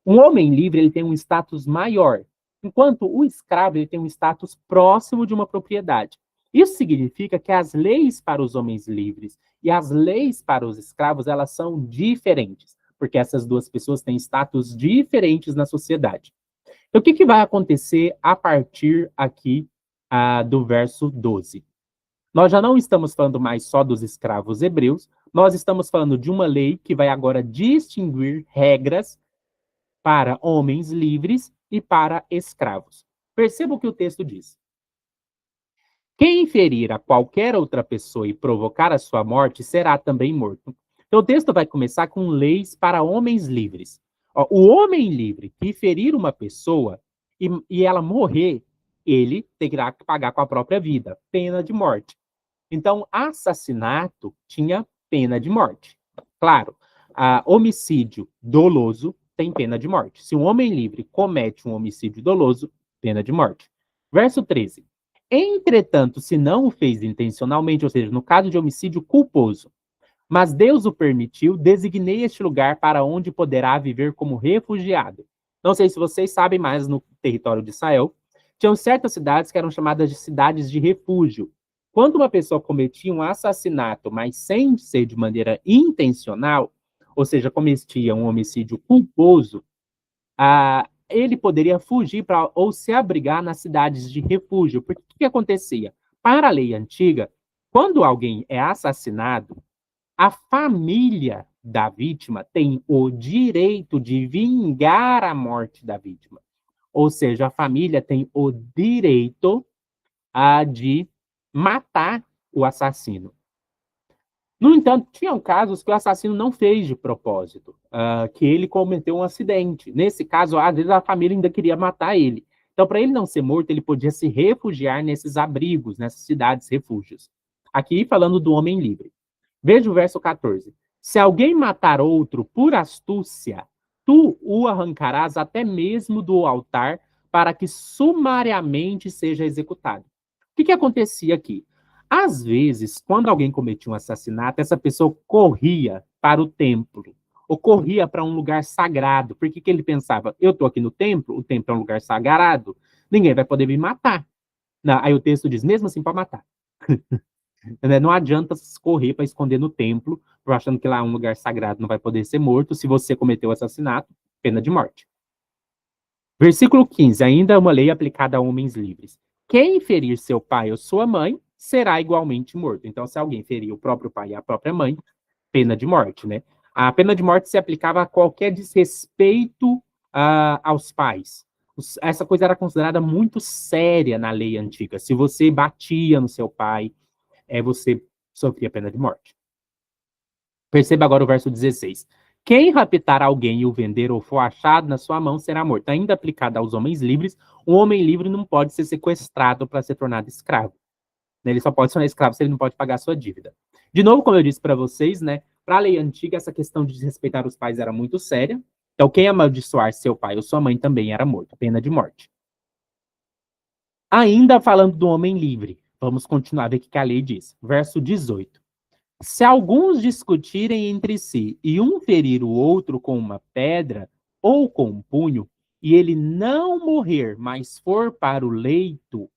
Um homem livre ele tem um status maior, enquanto o escravo ele tem um status próximo de uma propriedade. Isso significa que as leis para os homens livres e as leis para os escravos elas são diferentes, porque essas duas pessoas têm status diferentes na sociedade. Então, o que vai acontecer a partir aqui do verso 12? Nós já não estamos falando mais só dos escravos hebreus, nós estamos falando de uma lei que vai agora distinguir regras para homens livres e para escravos. Perceba o que o texto diz. Quem ferir a qualquer outra pessoa e provocar a sua morte será também morto. Então o texto vai começar com leis para homens livres. O homem livre que ferir uma pessoa e ela morrer, ele terá que pagar com a própria vida, pena de morte. Então, assassinato tinha pena de morte. Claro, homicídio doloso tem pena de morte. Se um homem livre comete um homicídio doloso, pena de morte. Verso 13. Entretanto, se não o fez intencionalmente, ou seja, no caso de homicídio culposo, mas Deus o permitiu, designei este lugar para onde poderá viver como refugiado. Não sei se vocês sabem, mas no território de Israel, tinham certas cidades que eram chamadas de cidades de refúgio. Quando uma pessoa cometia um assassinato, mas sem ser de maneira intencional, ou seja, cometia um homicídio culposo, ele poderia fugir ou se abrigar nas cidades de refúgio. Porque o que acontecia? Para a lei antiga, quando alguém é assassinado, a família da vítima tem o direito de vingar a morte da vítima. Ou seja, a família tem o direito de matar o assassino. No entanto, tinham casos que o assassino não fez de propósito, que ele cometeu um acidente. Nesse caso, às vezes a família ainda queria matar ele. Então, para ele não ser morto, ele podia se refugiar nesses abrigos, nessas cidades refúgios. Aqui falando do homem livre. Veja o verso 14. Se alguém matar outro por astúcia, tu o arrancarás até mesmo do altar para que sumariamente seja executado. O que acontecia aqui? Às vezes, quando alguém cometia um assassinato, essa pessoa corria para o templo, ou corria para um lugar sagrado. Por que ele pensava? Eu estou aqui no templo, o templo é um lugar sagrado, ninguém vai poder me matar. Não, aí o texto diz, mesmo assim, para matar. Não adianta correr para esconder no templo, achando que lá é um lugar sagrado, não vai poder ser morto. Se você cometeu assassinato, pena de morte. Versículo 15, ainda uma lei aplicada a homens livres. Quem ferir seu pai ou sua mãe será igualmente morto. Então, se alguém ferir o próprio pai e a própria mãe, pena de morte, né? A pena de morte se aplicava a qualquer desrespeito aos pais. Essa coisa era considerada muito séria na lei antiga. Se você batia no seu pai, você sofria pena de morte. Perceba agora o verso 16. Quem raptar alguém e o vender ou for achado na sua mão será morto. Ainda aplicado aos homens livres, um homem livre não pode ser sequestrado para ser tornado escravo. Ele só pode ser escravo se ele não pode pagar a sua dívida. De novo, como eu disse para vocês, né, para a lei antiga, essa questão de desrespeitar os pais era muito séria. Então, quem amaldiçoar seu pai ou sua mãe também era morto, pena de morte. Ainda falando do homem livre, vamos continuar a ver o que a lei diz. Verso 18. Se alguns discutirem entre si e um ferir o outro com uma pedra ou com um punho, e ele não morrer, mas for para o leito,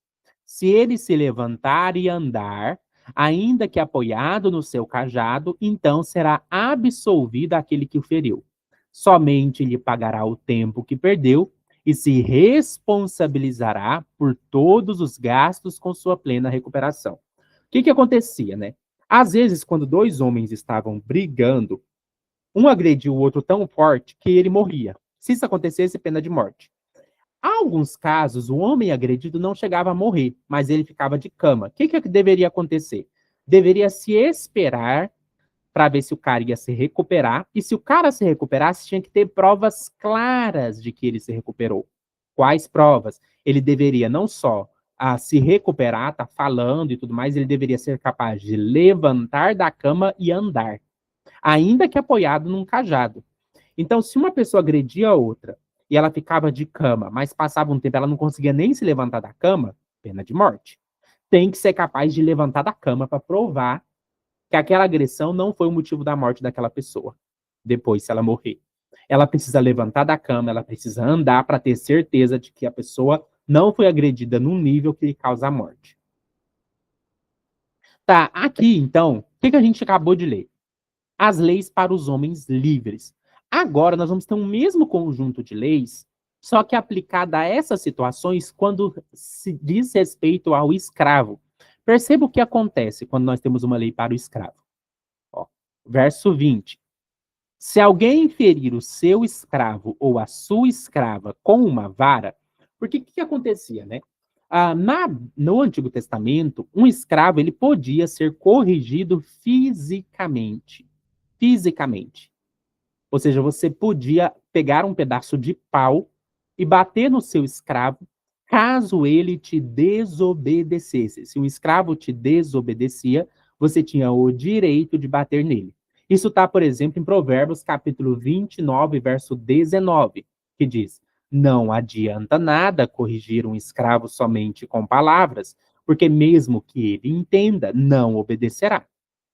se ele se levantar e andar, ainda que apoiado no seu cajado, então será absolvido aquele que o feriu. Somente lhe pagará o tempo que perdeu e se responsabilizará por todos os gastos com sua plena recuperação. O que acontecia, né? Às vezes, quando dois homens estavam brigando, um agrediu o outro tão forte que ele morria. Se isso acontecesse, pena de morte. Há alguns casos, o homem agredido não chegava a morrer, mas ele ficava de cama. O que deveria acontecer? Deveria se esperar para ver se o cara ia se recuperar, e se o cara se recuperasse, tinha que ter provas claras de que ele se recuperou. Quais provas? Ele deveria não só se recuperar, tá falando e tudo mais, ele deveria ser capaz de levantar da cama e andar, ainda que apoiado num cajado. Então, se uma pessoa agredia a outra e ela ficava de cama, mas passava um tempo ela não conseguia nem se levantar da cama, pena de morte. Tem que ser capaz de levantar da cama para provar que aquela agressão não foi o motivo da morte daquela pessoa, depois, se ela morrer. Ela precisa levantar da cama, ela precisa andar para ter certeza de que a pessoa não foi agredida num nível que lhe causa a morte. Tá, aqui, então, o que a gente acabou de ler? As leis para os homens livres. Agora, nós vamos ter um mesmo conjunto de leis, só que aplicada a essas situações quando se diz respeito ao escravo. Perceba o que acontece quando nós temos uma lei para o escravo. Ó, verso 20. Se alguém ferir o seu escravo ou a sua escrava com uma vara, porque o que acontecia, né? No Antigo Testamento, um escravo ele podia ser corrigido fisicamente. Fisicamente. Ou seja, você podia pegar um pedaço de pau e bater no seu escravo caso ele te desobedecesse. Se um escravo te desobedecia, você tinha o direito de bater nele. Isso está, por exemplo, em Provérbios, capítulo 29, verso 19, que diz: não adianta nada corrigir um escravo somente com palavras, porque mesmo que ele entenda, não obedecerá.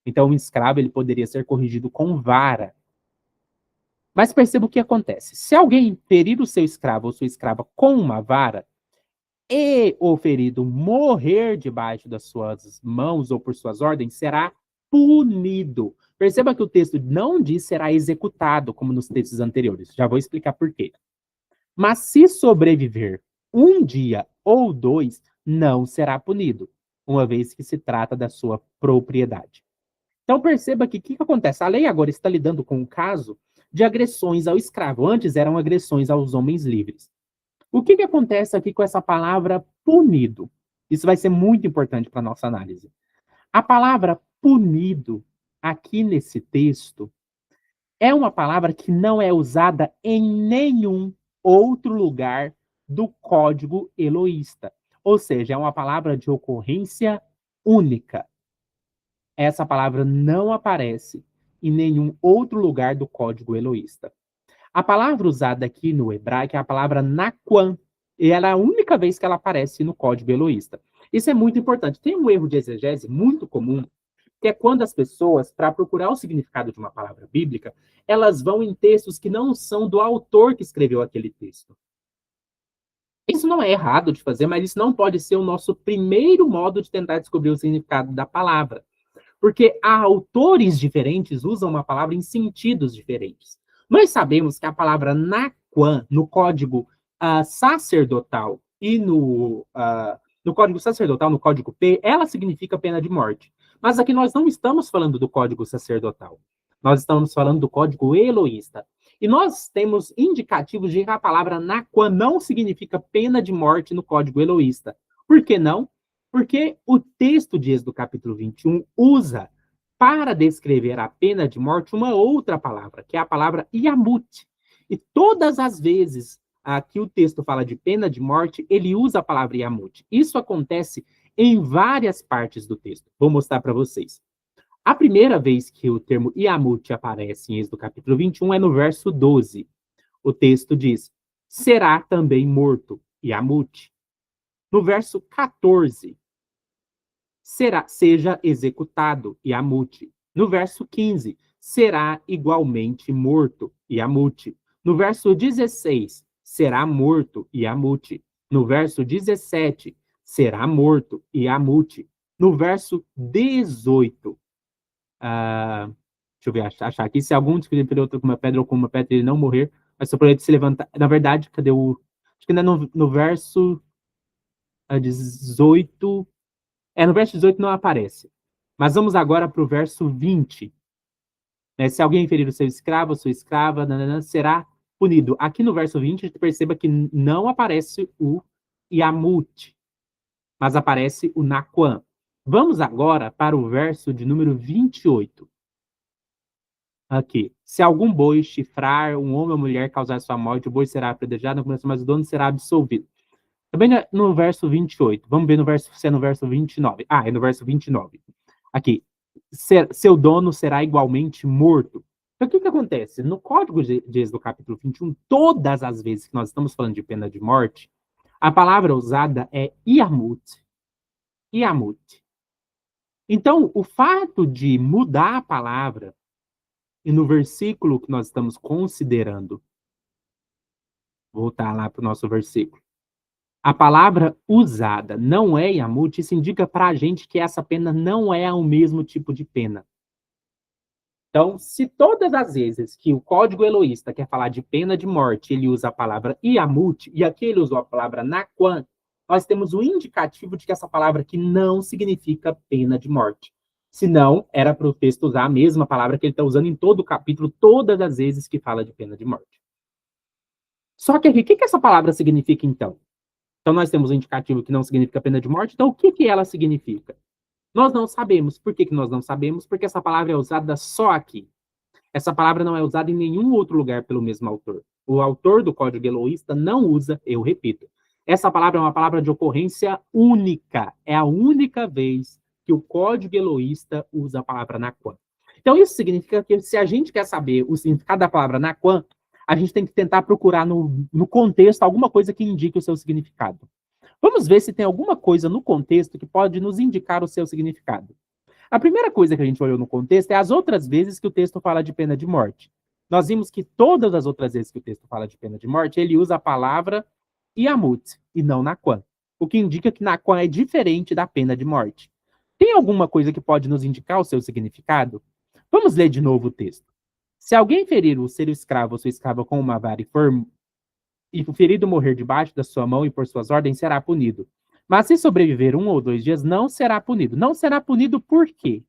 Então, um escravo ele poderia ser corrigido com vara. Mas perceba o que acontece. Se alguém ferir o seu escravo ou sua escrava com uma vara, e o ferido morrer debaixo das suas mãos ou por suas ordens, será punido. Perceba que o texto não diz será executado, como nos textos anteriores. Já vou explicar por quê. Mas se sobreviver um dia ou dois, não será punido, uma vez que se trata da sua propriedade. Então perceba que o que acontece? A lei agora está lidando com o caso de agressões ao escravo. Antes eram agressões aos homens livres. O que acontece aqui com essa palavra punido? Isso vai ser muito importante para a nossa análise. A palavra punido, aqui nesse texto, é uma palavra que não é usada em nenhum outro lugar do código eloísta. Ou seja, é uma palavra de ocorrência única. Essa palavra não aparece em nenhum outro lugar do código eloísta. A palavra usada aqui no hebraico é a palavra naquan, e ela é a única vez que ela aparece no código eloísta. Isso é muito importante. Tem um erro de exegese muito comum, que é quando as pessoas, para procurar o significado de uma palavra bíblica, elas vão em textos que não são do autor que escreveu aquele texto. Isso não é errado de fazer, mas isso não pode ser o nosso primeiro modo de tentar descobrir o significado da palavra. Porque autores diferentes usam uma palavra em sentidos diferentes. Nós sabemos que a palavra naquan, no código sacerdotal e no código sacerdotal, no código P, ela significa pena de morte. Mas aqui nós não estamos falando do código sacerdotal. Nós estamos falando do código eloísta. E nós temos indicativos de que a palavra naquan não significa pena de morte no código eloísta. Por que não? Porque o texto de Êxodo capítulo 21 usa, para descrever a pena de morte, uma outra palavra, que é a palavra yamut. E todas as vezes que o texto fala de pena de morte, ele usa a palavra yamut. Isso acontece em várias partes do texto. Vou mostrar para vocês. A primeira vez que o termo Iamute aparece em Êxodo capítulo 21 é no verso 12. O texto diz, será também morto, Iamute. No verso 14, seja executado, Iamute. No verso 15, será igualmente morto, Iamute. No verso 16, será morto, Iamute. No verso 17, será morto, Iamute. No verso 18, deixa eu ver, achar aqui. Se algum discutir por outro com uma pedra ou com uma pedra, ele não morrer, mas só para ele se levantar. Na verdade, cadê o. Acho que ainda no verso 18. No verso 18 não aparece. Mas vamos agora para o verso 20. Se alguém ferir o seu escravo, a sua escrava, nanana, será punido. Aqui no verso 20, a gente perceba que não aparece o Iamute, mas aparece o Naquan. Vamos agora para o verso de número 28. Aqui. Se algum boi chifrar, um homem ou mulher causar sua morte, o boi será apedrejado, mas o dono será absolvido. Também no verso 28. Vamos ver se é no verso 29. É no verso 29. Aqui. Seu dono será igualmente morto. Então, o que acontece? No Código de Êxodo, capítulo 21, todas as vezes que nós estamos falando de pena de morte, a palavra usada é Iamut. Iamut. Então, o fato de mudar a palavra, e no versículo que nós estamos considerando, voltar lá para o nosso versículo, a palavra usada não é Iamut, isso indica para a gente que essa pena não é o mesmo tipo de pena. Então, se todas as vezes que o Código Eloísta quer falar de pena de morte, ele usa a palavra Iamut, e aqui ele usou a palavra Naquan, nós temos o indicativo de que essa palavra aqui não significa pena de morte. Senão, era para o texto usar a mesma palavra que ele está usando em todo o capítulo, todas as vezes que fala de pena de morte. Só que aqui, o que essa palavra significa, então? Então, nós temos um indicativo que não significa pena de morte, então o que ela significa? Nós não sabemos. Por que nós não sabemos? Porque essa palavra é usada só aqui. Essa palavra não é usada em nenhum outro lugar pelo mesmo autor. O autor do Código Eloísta não usa, eu repito. Essa palavra é uma palavra de ocorrência única. É a única vez que o Código Eloísta usa a palavra Naquan. Então, isso significa que se a gente quer saber o significado da palavra Naquan, a gente tem que tentar procurar no contexto alguma coisa que indique o seu significado. Vamos ver se tem alguma coisa no contexto que pode nos indicar o seu significado. A primeira coisa que a gente olhou no contexto é as outras vezes que o texto fala de pena de morte. Nós vimos que todas as outras vezes que o texto fala de pena de morte, ele usa a palavra Iamut e não Naquan, o que indica que Naquan é diferente da pena de morte. Tem alguma coisa que pode nos indicar o seu significado? Vamos ler de novo o texto. Se alguém ferir o seu escravo ou sua escrava com uma vara e o ferido morrer debaixo da sua mão e por suas ordens, será punido. Mas se sobreviver 1 ou 2 dias, não será punido. Não será punido por quê?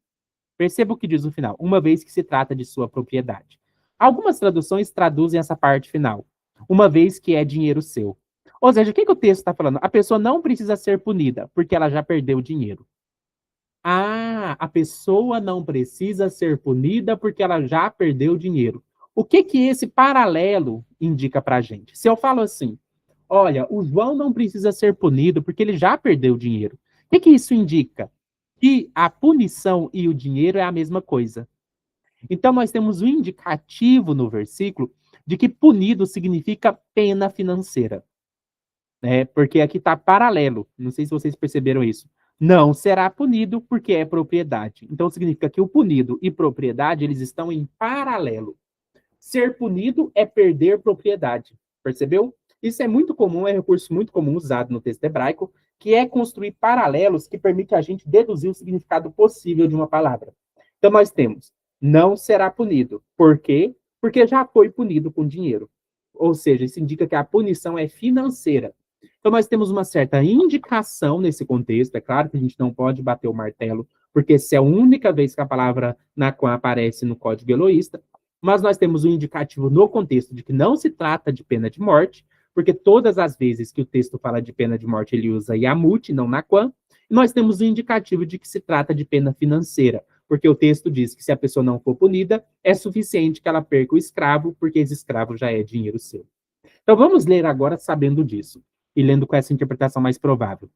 Perceba o que diz o final. Uma vez que se trata de sua propriedade. Algumas traduções traduzem essa parte final. Uma vez que é dinheiro seu. Ou seja, o que o texto está falando? A pessoa não precisa ser punida, porque ela já perdeu dinheiro. A pessoa não precisa ser punida porque ela já perdeu dinheiro. O que esse paralelo indica para a gente? Se eu falo assim, olha, o João não precisa ser punido porque ele já perdeu dinheiro. O que isso indica? Que a punição e o dinheiro é a mesma coisa. Então, nós temos um indicativo no versículo de que punido significa pena financeira. Porque aqui está paralelo. Não sei se vocês perceberam isso. Não será punido porque é propriedade. Então, significa que o punido e propriedade, eles estão em paralelo. Ser punido é perder propriedade. Percebeu? Isso é muito comum, é um recurso muito comum usado no texto hebraico, que é construir paralelos que permitem a gente deduzir o significado possível de uma palavra. Então, nós temos, não será punido. Por quê? Porque já foi punido com dinheiro. Ou seja, isso indica que a punição é financeira. Então, nós temos uma certa indicação nesse contexto. É claro que a gente não pode bater o martelo, porque essa é a única vez que a palavra Naquan aparece no Código Eloísta, mas nós temos um indicativo no contexto de que não se trata de pena de morte, porque todas as vezes que o texto fala de pena de morte, ele usa Iamut, não Naquan, e nós temos um indicativo de que se trata de pena financeira, porque o texto diz que se a pessoa não for punida, é suficiente que ela perca o escravo, porque esse escravo já é dinheiro seu. Então vamos ler agora sabendo disso, e lendo com essa interpretação mais provável.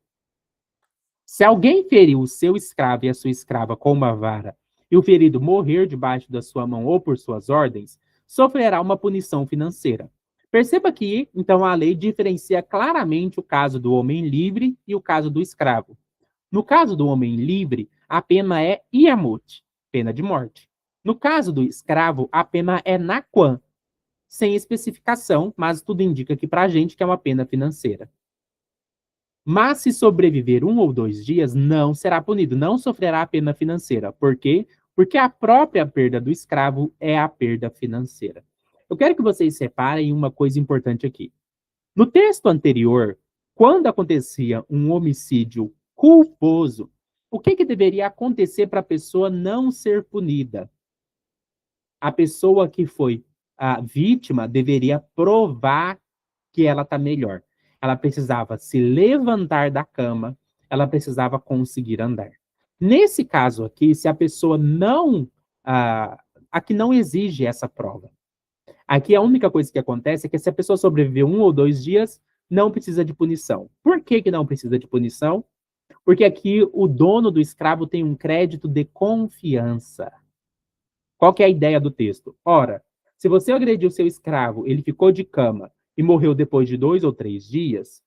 Se alguém ferir o seu escravo e a sua escrava com uma vara, e o ferido morrer debaixo da sua mão ou por suas ordens, sofrerá uma punição financeira. Perceba que, então, a lei diferencia claramente o caso do homem livre e o caso do escravo. No caso do homem livre, a pena é iamut, pena de morte. No caso do escravo, a pena é naquam, sem especificação, mas tudo indica aqui para a gente que é uma pena financeira. Mas se sobreviver 1 ou 2 dias, não será punido, não sofrerá a pena financeira. Por quê? Porque a própria perda do escravo é a perda financeira. Eu quero que vocês separem uma coisa importante aqui. No texto anterior, quando acontecia um homicídio culposo, o que deveria acontecer para a pessoa não ser punida? A pessoa que foi a vítima deveria provar que ela está melhor. Ela precisava se levantar da cama, ela precisava conseguir andar. Nesse caso aqui, se a pessoa não. Aqui não exige essa prova. Aqui a única coisa que acontece é que se a pessoa sobreviver 1 ou 2 dias, não precisa de punição. Por que não precisa de punição? Porque aqui o dono do escravo tem um crédito de confiança. Qual que é a ideia do texto? Ora, se você agrediu seu escravo, ele ficou de cama e morreu depois de 2 ou 3 dias,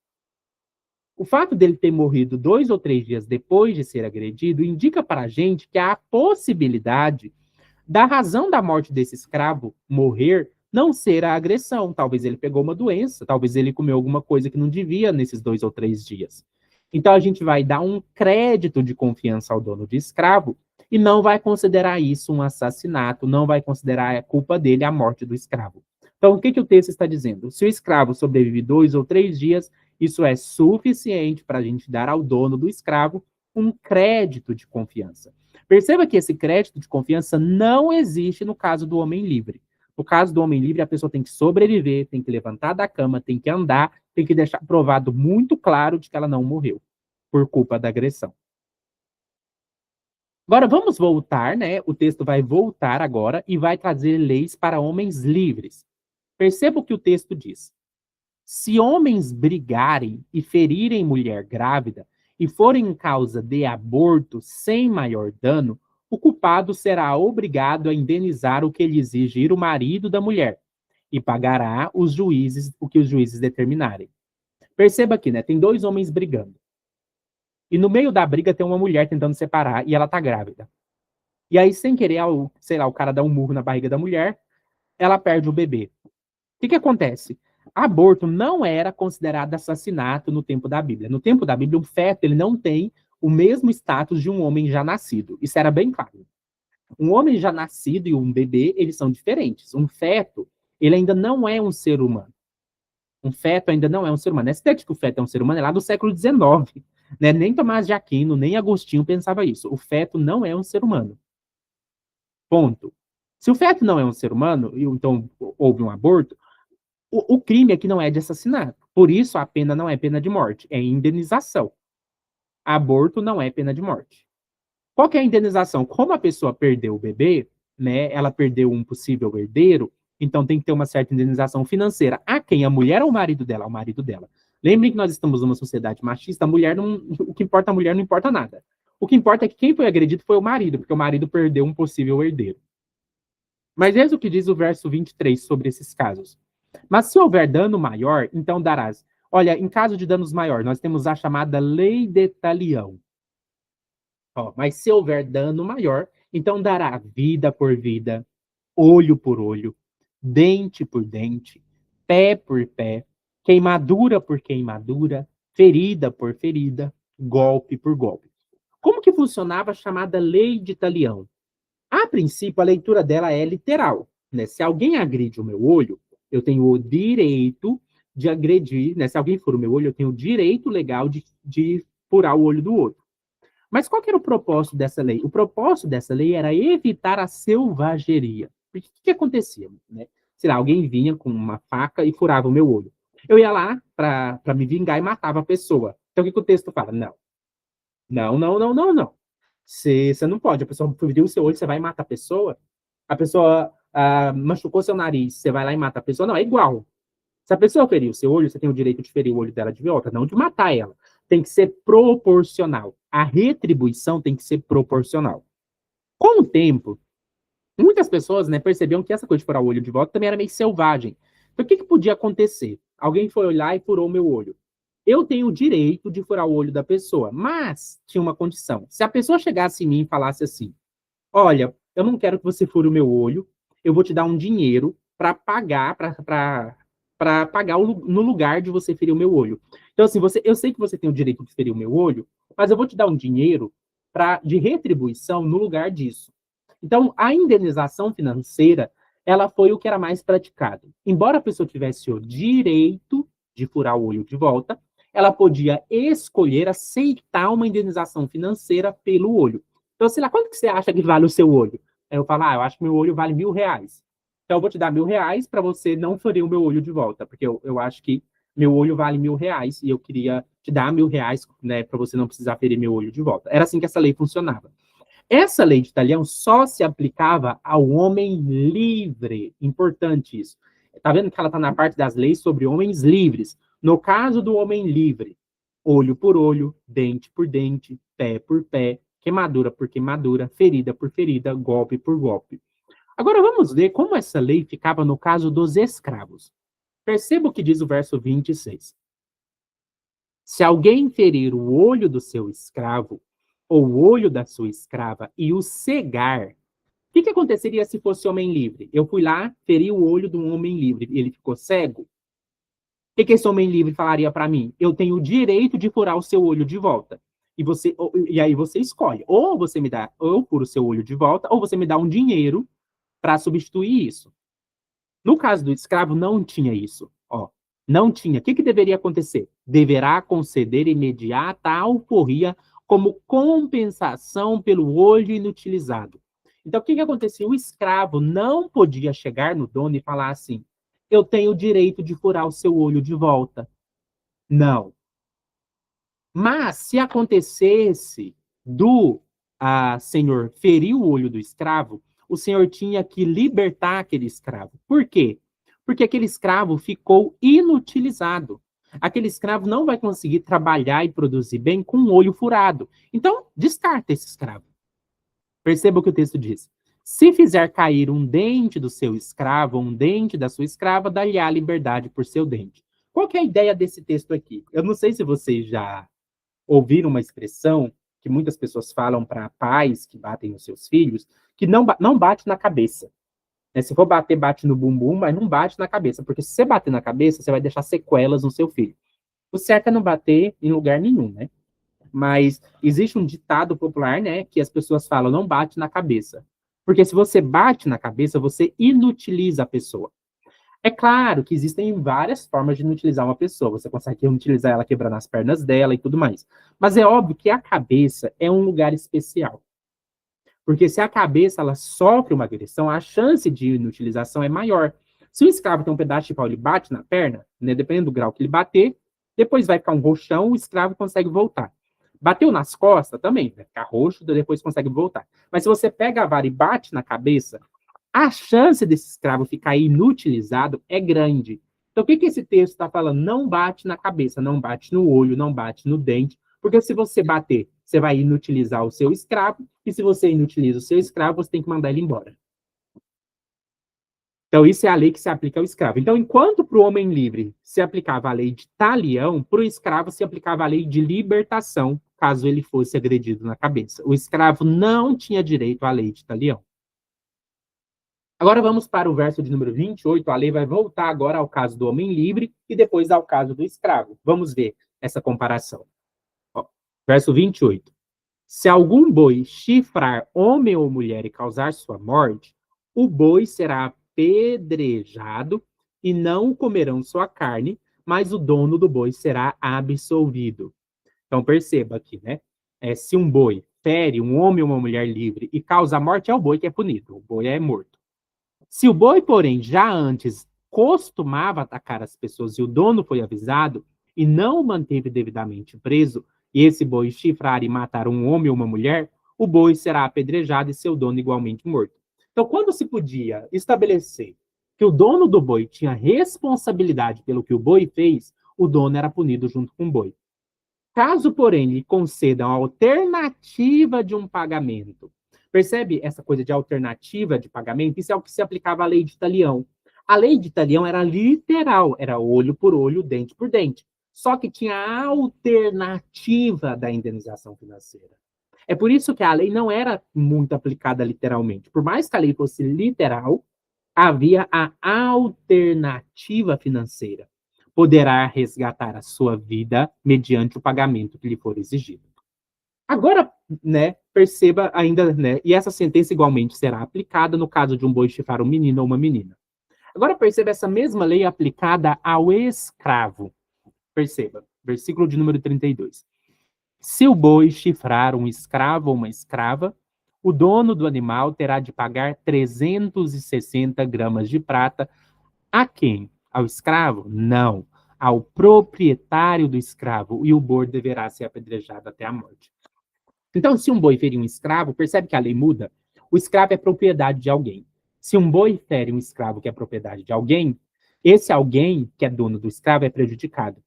o fato dele ter morrido 2 ou 3 dias depois de ser agredido indica para a gente que há a possibilidade da razão da morte desse escravo morrer não ser a agressão. Talvez ele pegou uma doença, talvez ele comeu alguma coisa que não devia nesses 2 ou 3 dias. Então a gente vai dar um crédito de confiança ao dono de escravo e não vai considerar isso um assassinato, não vai considerar a culpa dele a morte do escravo. Então o que o texto está dizendo? Se o escravo sobrevive 2 ou 3 dias, isso é suficiente para a gente dar ao dono do escravo um crédito de confiança. Perceba que esse crédito de confiança não existe no caso do homem livre. No caso do homem livre, a pessoa tem que sobreviver, tem que levantar da cama, tem que andar, tem que deixar provado muito claro de que ela não morreu por culpa da agressão. Agora vamos voltar, né? O texto vai voltar agora e vai trazer leis para homens livres. Perceba o que o texto diz. Se homens brigarem e ferirem mulher grávida e forem causa de aborto sem maior dano, o culpado será obrigado a indenizar o que lhe exigir o marido da mulher e pagará os juízes o que os juízes determinarem. Perceba aqui, né? Tem 2 homens brigando. E no meio da briga tem uma mulher tentando separar e ela tá grávida. E aí, sem querer, sei lá, o cara dá um murro na barriga da mulher, ela perde o bebê. O que acontece? Aborto não era considerado assassinato no tempo da Bíblia. No tempo da Bíblia, um feto ele não tem o mesmo status de um homem já nascido. Isso era bem claro. Um homem já nascido e um bebê, eles são diferentes. Um feto, ele ainda não é um ser humano. Um feto ainda não é um ser humano. Essa ideia de que o feto é um ser humano é lá do século XIX. Né? Nem Tomás de Aquino, nem Agostinho pensava isso. O feto não é um ser humano. Ponto. Se o feto não é um ser humano, e então houve um aborto, o crime aqui não é de assassinato. Por isso, a pena não é pena de morte, é indenização. Aborto não é pena de morte. Qual que é a indenização? Como a pessoa perdeu o bebê, né, ela perdeu um possível herdeiro, então tem que ter uma certa indenização financeira. A quem? A mulher ou o marido dela? O marido dela. Lembrem que nós estamos numa sociedade machista, a mulher não, o que importa a mulher não importa nada. O que importa é que quem foi agredido foi o marido, porque o marido perdeu um possível herdeiro. Mas eis o que diz o verso 23 sobre esses casos. Mas se houver dano maior, então darás. Olha, em caso de danos maior, nós temos a chamada lei de talião. Mas se houver dano maior, então dará vida por vida, olho por olho, dente por dente, pé por pé, queimadura por queimadura, ferida por ferida, golpe por golpe. Como que funcionava a chamada lei de talião? A princípio, a leitura dela é literal. Né? Se alguém agride o meu olho, eu tenho o direito de agredir, né? Se alguém fura o meu olho, eu tenho o direito legal de furar o olho do outro. Mas qual que era o propósito dessa lei? O propósito dessa lei era evitar a selvageria. Porque o que acontecia? Né? Sei lá, alguém vinha com uma faca e furava o meu olho. Eu ia lá para me vingar e matava a pessoa. Então o que o texto fala? Não. Não, não, não, não, não. Você não pode. A pessoa feriu o seu olho, você vai matar a pessoa? A pessoa machucou seu nariz, você vai lá e mata a pessoa? Não, é igual. Se a pessoa ferir o seu olho, você tem o direito de ferir o olho dela de volta, não de matar ela. Tem que ser proporcional. A retribuição tem que ser proporcional. Com o tempo, muitas pessoas, né, percebiam que essa coisa de furar o olho de volta também era meio selvagem. Então, o que podia acontecer? Alguém foi olhar e furou o meu olho. Eu tenho o direito de furar o olho da pessoa, mas tinha uma condição. Se a pessoa chegasse em mim e falasse assim: olha, eu não quero que você fure o meu olho, eu vou te dar um dinheiro para pagar, para pagar no lugar de você ferir o meu olho. Então, assim, eu sei que você tem o direito de ferir o meu olho, mas eu vou te dar um dinheiro de retribuição no lugar disso. Então, a indenização financeira, ela foi o que era mais praticado. Embora a pessoa tivesse o direito de furar o olho de volta, ela podia escolher aceitar uma indenização financeira pelo olho. Então, sei lá, quanto que você acha que vale o seu olho? Aí eu falo, eu acho que meu olho vale R$ 1.000. Então, eu vou te dar R$ 1.000 para você não ferir o meu olho de volta, porque eu acho que meu olho vale R$ 1.000 e eu queria te dar R$ 1.000, né, para você não precisar ferir meu olho de volta. Era assim que essa lei funcionava. Essa lei de Italião só se aplicava ao homem livre. Importante isso. Tá vendo que ela está na parte das leis sobre homens livres. No caso do homem livre, olho por olho, dente por dente, pé por pé, queimadura por queimadura, ferida por ferida, golpe por golpe. Agora vamos ver como essa lei ficava no caso dos escravos. Perceba o que diz o verso 26. Se alguém ferir o olho do seu escravo, ou o olho da sua escrava, e o cegar, o que aconteceria se fosse homem livre? Eu fui lá, feri o olho de um homem livre, e ele ficou cego. O esse homem livre falaria para mim? Eu tenho o direito de furar o seu olho de volta. E aí você escolhe. Ou você me dá, ou eu furo o seu olho de volta, ou você me dá um dinheiro para substituir isso. No caso do escravo, não tinha isso. Ó, não tinha. O que deveria acontecer? Deverá conceder imediata alforria como compensação pelo olho inutilizado. Então, o que acontecia? O escravo não podia chegar no dono e falar assim: eu tenho o direito de furar o seu olho de volta. Não. Mas, se acontecesse do senhor ferir o olho do escravo, o senhor tinha que libertar aquele escravo. Por quê? Porque aquele escravo ficou inutilizado. Aquele escravo não vai conseguir trabalhar e produzir bem com o olho furado. Então, descarta esse escravo. Perceba o que o texto diz. Se fizer cair um dente do seu escravo, ou um dente da sua escrava, dá-lhe-á liberdade por seu dente. Qual que é a ideia desse texto aqui? Eu não sei se vocês já ouviram uma expressão que muitas pessoas falam para pais que batem nos seus filhos, que não bate na cabeça. Né? Se for bater, bate no bumbum, mas não bate na cabeça, porque se você bater na cabeça, você vai deixar sequelas no seu filho. O certo é não bater em lugar nenhum, né? Mas existe um ditado popular, né, que as pessoas falam, não bate na cabeça. Porque se você bate na cabeça, você inutiliza a pessoa. É claro que existem várias formas de inutilizar uma pessoa. Você consegue inutilizar ela quebrando as pernas dela e tudo mais. Mas é óbvio que a cabeça é um lugar especial. Porque se a cabeça ela sofre uma agressão, a chance de inutilização é maior. Se o escravo tem um pedaço de pau, ele bate na perna, né, dependendo do grau que ele bater, depois vai ficar um roxão, o escravo consegue voltar. Bateu nas costas também, vai ficar roxo, depois consegue voltar. Mas se você pega a vara e bate na cabeça, a chance desse escravo ficar inutilizado é grande. Então, o que esse texto está falando? Não bate na cabeça, não bate no olho, não bate no dente, porque se você bater, você vai inutilizar o seu escravo, e se você inutiliza o seu escravo, você tem que mandar ele embora. Então, isso é a lei que se aplica ao escravo. Então, enquanto para o homem livre se aplicava a lei de talião, para o escravo se aplicava a lei de libertação, caso ele fosse agredido na cabeça. O escravo não tinha direito à lei de talião. Agora vamos para o verso de número 28. A lei vai voltar agora ao caso do homem livre e depois ao caso do escravo. Vamos ver essa comparação. Ó, verso 28. Se algum boi chifrar homem ou mulher e causar sua morte, o boi será apedrejado e não comerão sua carne, mas o dono do boi será absolvido. Então perceba aqui, né? Se um boi fere um homem ou uma mulher livre e causa a morte, é o boi que é punido. O boi é morto. Se o boi, porém, já antes costumava atacar as pessoas e o dono foi avisado e não o manteve devidamente preso, e esse boi chifrar e matar um homem ou uma mulher, o boi será apedrejado e seu dono igualmente morto. Então, quando se podia estabelecer que o dono do boi tinha responsabilidade pelo que o boi fez, o dono era punido junto com o boi. Caso, porém, lhe concedam a alternativa de um pagamento, Percebe essa coisa de alternativa de pagamento? Isso é o que se aplicava à lei de Talião. A lei de Talião era literal, era olho por olho, dente por dente. Só que tinha a alternativa da indenização financeira. É por isso que a lei não era muito aplicada literalmente. Por mais que a lei fosse literal, havia a alternativa financeira. Poderá resgatar a sua vida mediante o pagamento que lhe for exigido. Agora, né, perceba ainda, né, e essa sentença igualmente será aplicada no caso de um boi chifrar um menino ou uma menina. Agora perceba essa mesma lei aplicada ao escravo. Perceba, versículo de número 32. Se o boi chifrar um escravo ou uma escrava, o dono do animal terá de pagar 360 gramas de prata. A quem? Ao escravo? Não. Ao proprietário do escravo. E o boi deverá ser apedrejado até a morte. Então, se um boi ferir um escravo, percebe que a lei muda? O escravo é propriedade de alguém. Se um boi fere um escravo que é propriedade de alguém, esse alguém, que é dono do escravo, é prejudicado.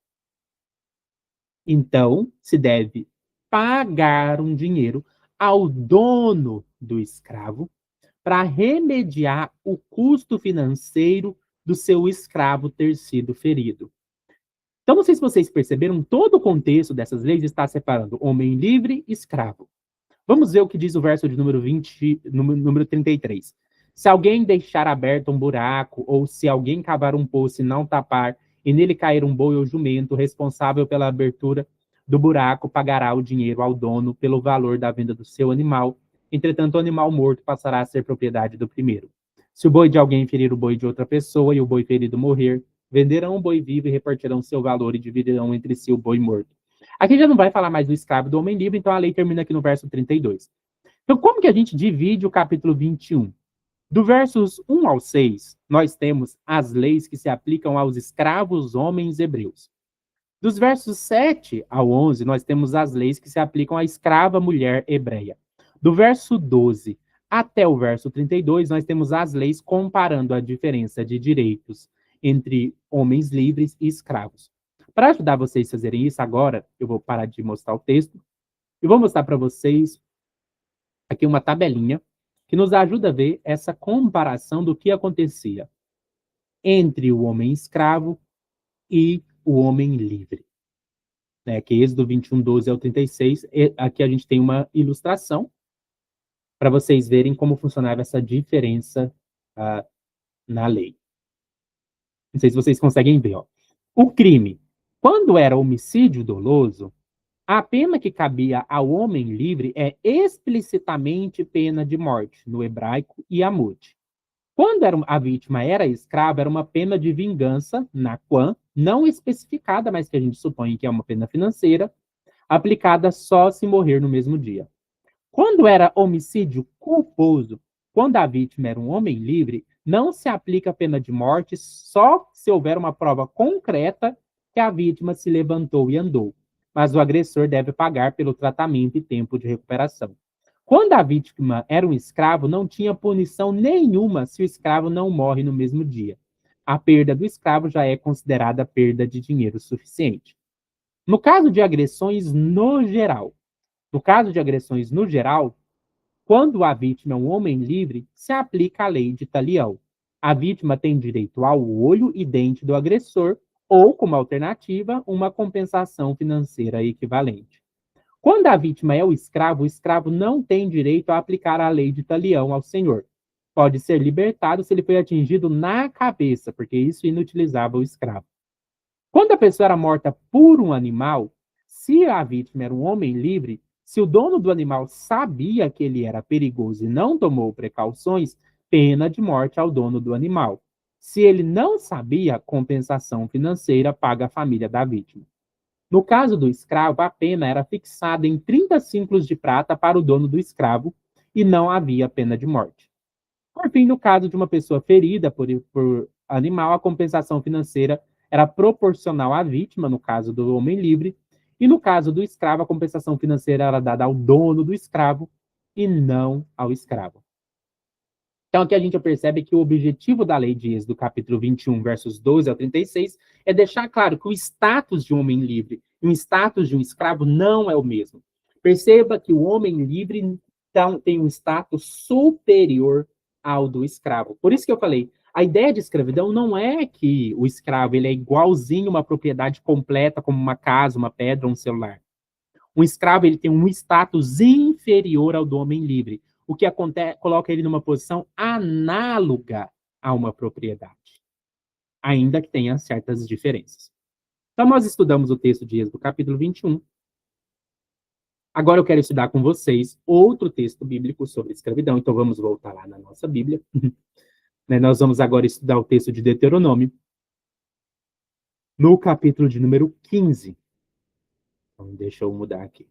Então, se deve pagar um dinheiro ao dono do escravo para remediar o custo financeiro do seu escravo ter sido ferido. Então, não sei se vocês perceberam, todo o contexto dessas leis está separando homem livre e escravo. Vamos ver o que diz o verso de número 20, número 33. Se alguém deixar aberto um buraco, ou se alguém cavar um poço e não tapar, e nele cair um boi ou jumento, responsável pela abertura do buraco pagará o dinheiro ao dono pelo valor da venda do seu animal. Entretanto, o animal morto passará a ser propriedade do primeiro. Se o boi de alguém ferir o boi de outra pessoa e o boi ferido morrer, venderão o boi vivo e repartirão seu valor e dividirão entre si o boi morto. Aqui já não vai falar mais do escravo e do homem livre, então a lei termina aqui no verso 32. Então, como que a gente divide o capítulo 21? Do versos 1 ao 6, nós temos as leis que se aplicam aos escravos homens hebreus. Dos versos 7 ao 11, nós temos as leis que se aplicam à escrava mulher hebreia. Do verso 12 até o verso 32, nós temos as leis comparando a diferença de direitos entre homens livres e escravos. Para ajudar vocês a fazerem isso agora, eu vou parar de mostrar o texto e vou mostrar para vocês aqui uma tabelinha que nos ajuda a ver essa comparação do que acontecia entre o homem escravo e o homem livre. Né, que é Êxodo 21, 12 ao 36. Aqui a gente tem uma ilustração para vocês verem como funcionava essa diferença na lei. Não sei se vocês conseguem ver. Ó. O crime, quando era homicídio doloso, a pena que cabia ao homem livre é explicitamente pena de morte, no hebraico, yamut. Quando a vítima era escrava, era uma pena de vingança, naquam, não especificada, mas que a gente supõe que é uma pena financeira, aplicada só se morrer no mesmo dia. Quando era homicídio culposo, quando a vítima era um homem livre, não se aplica a pena de morte só se houver uma prova concreta que a vítima se levantou e andou, mas o agressor deve pagar pelo tratamento e tempo de recuperação. Quando a vítima era um escravo, não tinha punição nenhuma se o escravo não morre no mesmo dia. A perda do escravo já é considerada perda de dinheiro suficiente. No caso de agressões no geral, quando a vítima é um homem livre, se aplica a lei de Talião. A vítima tem direito ao olho e dente do agressor ou, como alternativa, uma compensação financeira equivalente. Quando a vítima é o escravo não tem direito a aplicar a lei de Talião ao senhor. Pode ser libertado se ele foi atingido na cabeça, porque isso inutilizava o escravo. Quando a pessoa era morta por um animal, se a vítima era um homem livre, se o dono do animal sabia que ele era perigoso e não tomou precauções, pena de morte ao dono do animal. Se ele não sabia, compensação financeira paga a família da vítima. No caso do escravo, a pena era fixada em 30 ciclos de prata para o dono do escravo e não havia pena de morte. Por fim, no caso de uma pessoa ferida por animal, a compensação financeira era proporcional à vítima, no caso do homem livre, e no caso do escravo, a compensação financeira era dada ao dono do escravo e não ao escravo. Então, aqui a gente percebe que o objetivo da lei de Êxodo, capítulo 21, versos 12 ao 36, é deixar claro que o status de um homem livre e o status de um escravo não é o mesmo. Perceba que o homem livre tem um status superior ao do escravo. Por isso que eu falei, a ideia de escravidão não é que o escravo ele é igualzinho uma propriedade completa, como uma casa, uma pedra, um celular. Um escravo ele tem um status inferior ao do homem livre, o que acontece, coloca ele numa posição análoga a uma propriedade, ainda que tenha certas diferenças. Então, nós estudamos o texto de Êxodo, capítulo 21. Agora eu quero estudar com vocês outro texto bíblico sobre escravidão. Então, vamos voltar lá na nossa Bíblia. Nós vamos agora estudar o texto de Deuteronômio, no capítulo de número 15. Então, deixa eu mudar aqui.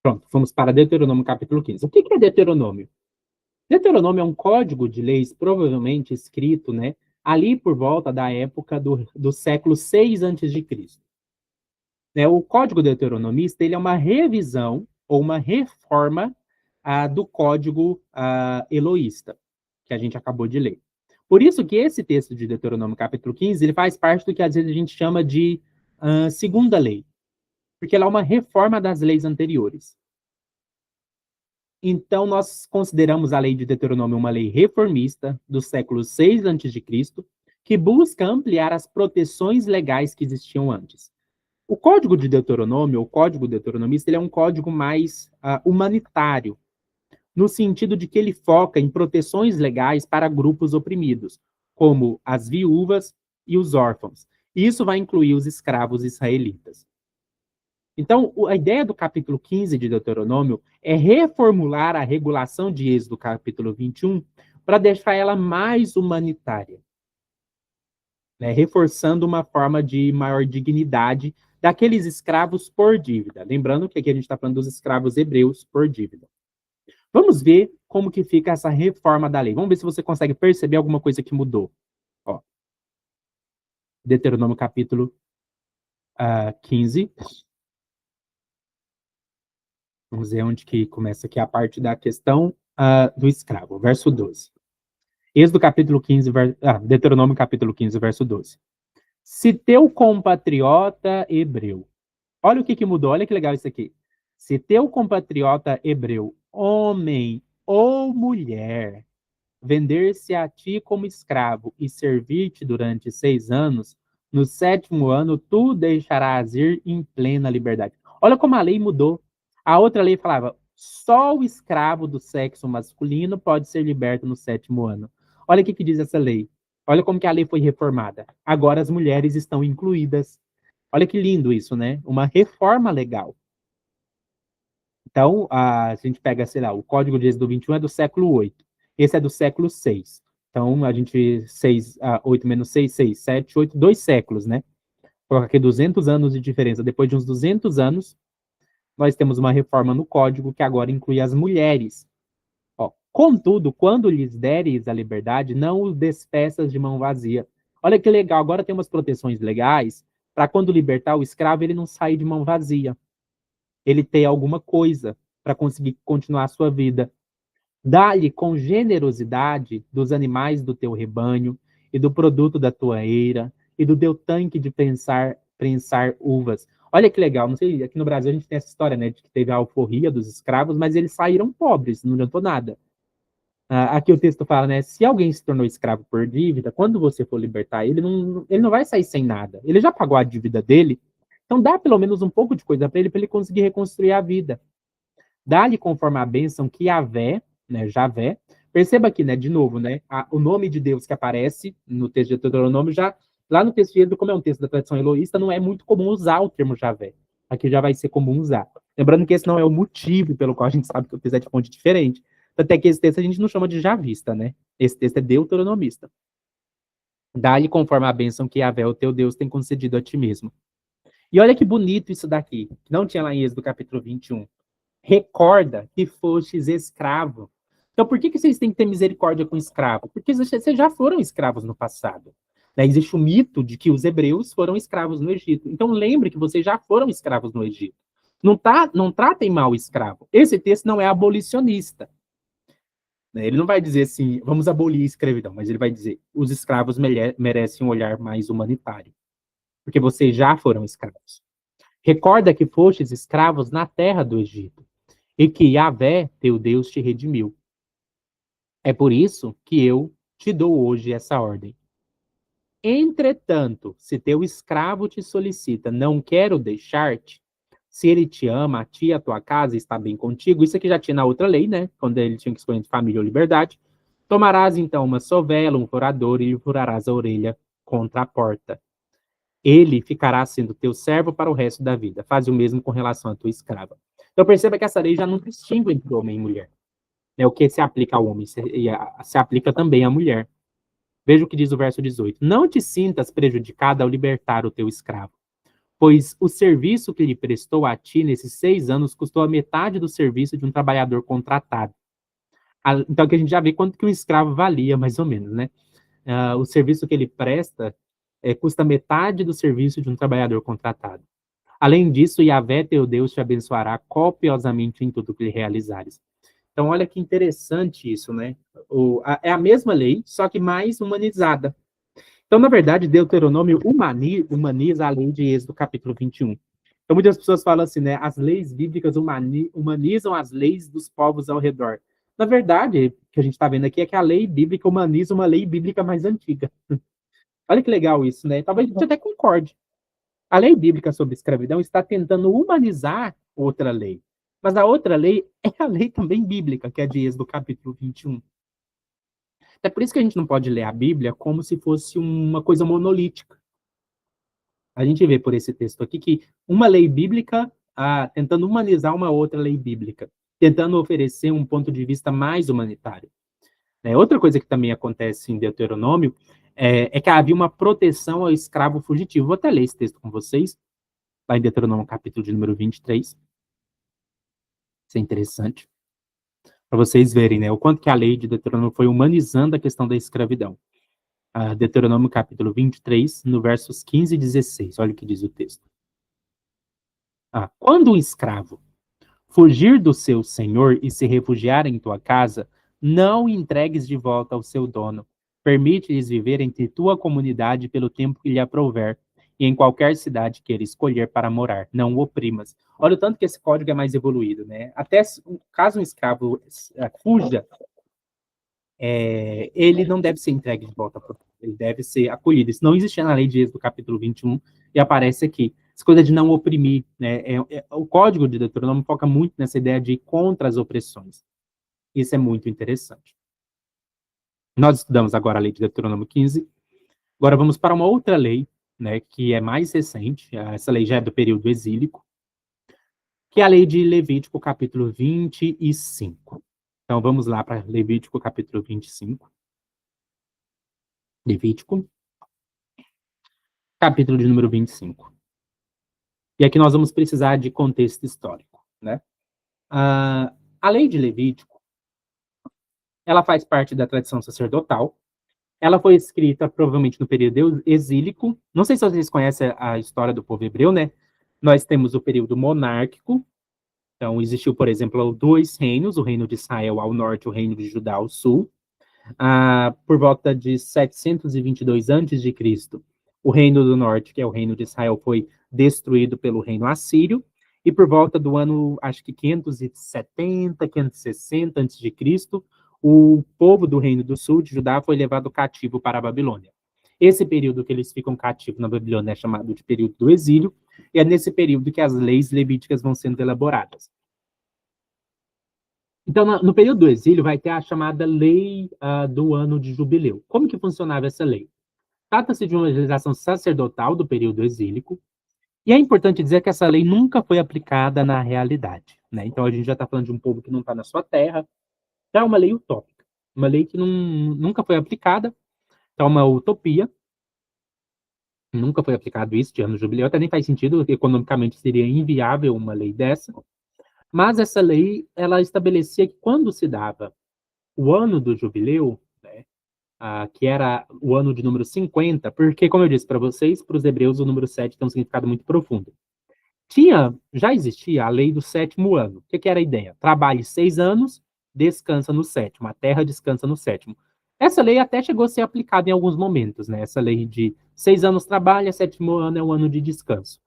Pronto, vamos para Deuteronômio, capítulo 15. O que é Deuteronômio? Deuteronômio é um código de leis, provavelmente escrito, ali por volta da época do século 6 a.C. O Código Deuteronomista ele é uma revisão ou uma reforma do Código Eloísta, que a gente acabou de ler. Por isso que esse texto de Deuteronômio, capítulo 15, ele faz parte do que às vezes a gente chama de segunda lei, porque ela é uma reforma das leis anteriores. Então, nós consideramos a lei de Deuteronômio uma lei reformista do século 6 a.C., que busca ampliar as proteções legais que existiam antes. O Código de Deuteronômio, o Código Deuteronomista, ele é um código mais humanitário, no sentido de que ele foca em proteções legais para grupos oprimidos, como as viúvas e os órfãos. E isso vai incluir os escravos israelitas. Então, a ideia do capítulo 15 de Deuteronômio é reformular a regulação de Êxodo, capítulo 21, para deixar ela mais humanitária, reforçando uma forma de maior dignidade daqueles escravos por dívida. Lembrando que aqui a gente está falando dos escravos hebreus por dívida. Vamos ver como que fica essa reforma da lei. Vamos ver se você consegue perceber alguma coisa que mudou. Ó, Deuteronômio capítulo 15. Vamos ver onde que começa aqui a parte da questão do escravo, verso 12. Êxodo capítulo 15, Deuteronômio capítulo 15, verso 12. Se teu compatriota hebreu, olha o que mudou, olha que legal isso aqui. Se teu compatriota hebreu, homem ou mulher, vender-se a ti como escravo e servir-te durante 6 anos, no 7º ano tu deixarás ir em plena liberdade. Olha como a lei mudou. A outra lei falava, só o escravo do sexo masculino pode ser liberto no 7º ano. Olha o que diz essa lei. Olha como que a lei foi reformada. Agora as mulheres estão incluídas. Olha que lindo isso, né? Uma reforma legal. Então, a gente pega, sei lá, o Código de Êxodo 21 é do século 8. Esse é do século 6. Então, a gente, 8 menos 6, 6, 7, 8, 2 séculos, né? Coloca aqui 200 anos de diferença. Depois de uns 200 anos, nós temos uma reforma no Código que agora inclui as mulheres. Contudo, quando lhes deres a liberdade, não os despeças de mão vazia. Olha que legal, agora tem umas proteções legais para quando libertar o escravo, ele não sair de mão vazia. Ele ter alguma coisa para conseguir continuar a sua vida. Dá-lhe com generosidade dos animais do teu rebanho e do produto da tua eira e do teu tanque de prensar uvas. Olha que legal, não sei, aqui no Brasil a gente tem essa história, né, de que teve a alforria dos escravos, mas eles saíram pobres, não adiantou nada. Aqui o texto fala, né, se alguém se tornou escravo por dívida, quando você for libertar ele, ele não vai sair sem nada. Ele já pagou a dívida dele, então dá pelo menos um pouco de coisa para ele conseguir reconstruir a vida. Dá-lhe conforme a bênção que Javé, perceba aqui, né, de novo, né, o nome de Deus que aparece no texto de Deuteronômio, já lá no texto de Êxodo, como é um texto da tradição eloísta, não é muito comum usar o termo Javé. Aqui já vai ser comum usar. Lembrando que esse não é o motivo pelo qual a gente sabe que o texto é de fonte diferente. Até que esse texto a gente não chama de javista, né? Esse texto é deuteronomista. Dá-lhe conforme a bênção que Javé, o teu Deus, tem concedido a ti mesmo. E olha que bonito isso daqui, que não tinha lá em Êxodo capítulo 21. Recorda que fostes escravo. Então, por que vocês têm que ter misericórdia com escravo? Porque vocês já foram escravos no passado. Existe o mito de que os hebreus foram escravos no Egito. Então, lembre que vocês já foram escravos no Egito. Não tratem mal o escravo. Esse texto não é abolicionista. né? Ele não vai dizer assim, vamos abolir a escravidão, mas ele vai dizer, os escravos merecem um olhar mais humanitário, porque vocês já foram escravos. Recorda que fostes escravos na terra do Egito, e que Yahvé, teu Deus, te redimiu. É por isso que eu te dou hoje essa ordem. Entretanto, se teu escravo te solicita, não quero deixar-te, se ele te ama, a ti e a tua casa, está bem contigo, isso aqui já tinha na outra lei, né? Quando ele tinha que escolher entre família ou liberdade. Tomarás então uma sovela, um furador, e lhe furarás a orelha contra a porta. Ele ficará sendo teu servo para o resto da vida. Faz o mesmo com relação à tua escrava. Então perceba que essa lei já não distingue entre homem e mulher. É o que se aplica ao homem se aplica também à mulher. Veja o que diz o verso 18. Não te sintas prejudicada ao libertar o teu escravo, pois o serviço que ele prestou a ti nesses 6 anos custou a metade do serviço de um trabalhador contratado. Então aqui a gente já vê quanto que um escravo valia, mais ou menos, né? O serviço que ele presta custa metade do serviço de um trabalhador contratado. Além disso, Yahvé, teu Deus, te abençoará copiosamente em tudo que lhe realizares. Então, olha que interessante isso, né? É a mesma lei, só que mais humanizada. Então, na verdade, Deuteronômio humaniza a lei de Êxodo, capítulo 21. Então, muitas pessoas falam assim, né? As leis bíblicas humanizam as leis dos povos ao redor. Na verdade, o que a gente está vendo aqui é que a lei bíblica humaniza uma lei bíblica mais antiga. Olha que legal isso, né? Talvez a gente até concorde. A lei bíblica sobre escravidão está tentando humanizar outra lei. Mas a outra lei é a lei também bíblica, que é de Êxodo capítulo 21. É por isso que a gente não pode ler a Bíblia como se fosse uma coisa monolítica. A gente vê por esse texto aqui que uma lei bíblica tentando humanizar uma outra lei bíblica, tentando oferecer um ponto de vista mais humanitário. Outra coisa que também acontece em Deuteronômio é que havia uma proteção ao escravo fugitivo. Vou até ler esse texto com vocês, lá em Deuteronômio capítulo de número 23. Isso é interessante. Para vocês verem, né, o quanto que a lei de Deuteronômio foi humanizando a questão da escravidão. Deuteronômio capítulo 23, no versos 15 e 16. Olha o que diz o texto. Quando um escravo fugir do seu senhor e se refugiar em tua casa, não o entregues de volta ao seu dono. Permite-lhes viver entre tua comunidade pelo tempo que lhe aprouver, e em qualquer cidade que ele escolher para morar. Não o oprimas. Olha o tanto que esse código é mais evoluído, né? Até caso um escravo fuja, ele não deve ser entregue de volta para ele deve ser acolhido. Isso não existia na lei de Êxodo, capítulo 21, e aparece aqui. Essa coisa de não oprimir, né? O código de Deuteronômio foca muito nessa ideia de ir contra as opressões. Isso é muito interessante. Nós estudamos agora a lei de Deuteronômio 15. Agora vamos para uma outra lei, né, que é mais recente. Essa lei já é do período exílico, que é a lei de Levítico, capítulo 25. Então vamos lá para Levítico, capítulo 25. Levítico, capítulo de número 25. E aqui nós vamos precisar de contexto histórico, né? A lei de Levítico, ela faz parte da tradição sacerdotal. Ela foi escrita provavelmente no período exílico. Não sei se vocês conhecem a história do povo hebreu, né? Nós temos o período monárquico. Então, existiu, por exemplo, 2 reinos, o reino de Israel ao norte e o reino de Judá ao sul. Por volta de 722 a.C., o reino do norte, que é o reino de Israel, foi destruído pelo reino assírio, e por volta do ano, acho que 570, 560 a.C., o povo do reino do sul, de Judá, foi levado cativo para a Babilônia. Esse período que eles ficam cativos na Babilônia é chamado de período do exílio, e é nesse período que as leis levíticas vão sendo elaboradas. Então, no período do exílio, vai ter a chamada lei do ano de jubileu. Como que funcionava essa lei? Trata-se de uma legislação sacerdotal do período exílico, e é importante dizer que essa lei nunca foi aplicada na realidade, né? Então, a gente já está falando de um povo que não está na sua terra, então é uma lei utópica, uma lei que nunca foi aplicada, então é uma utopia, nunca foi aplicado isso de ano de jubileu, até nem faz sentido, economicamente seria inviável uma lei dessa, mas essa lei, ela estabelecia que quando se dava o ano do jubileu, né, que era o ano de número 50, porque, como eu disse para vocês, para os hebreus o número 7 tem um significado muito profundo. Já existia a lei do 7º ano. O que era a ideia? Trabalhe 6 anos descansa no sétimo, a terra descansa no sétimo. Essa lei até chegou a ser aplicada em alguns momentos, né? Essa lei de 6 anos trabalha, sétimo ano é o ano de descanso.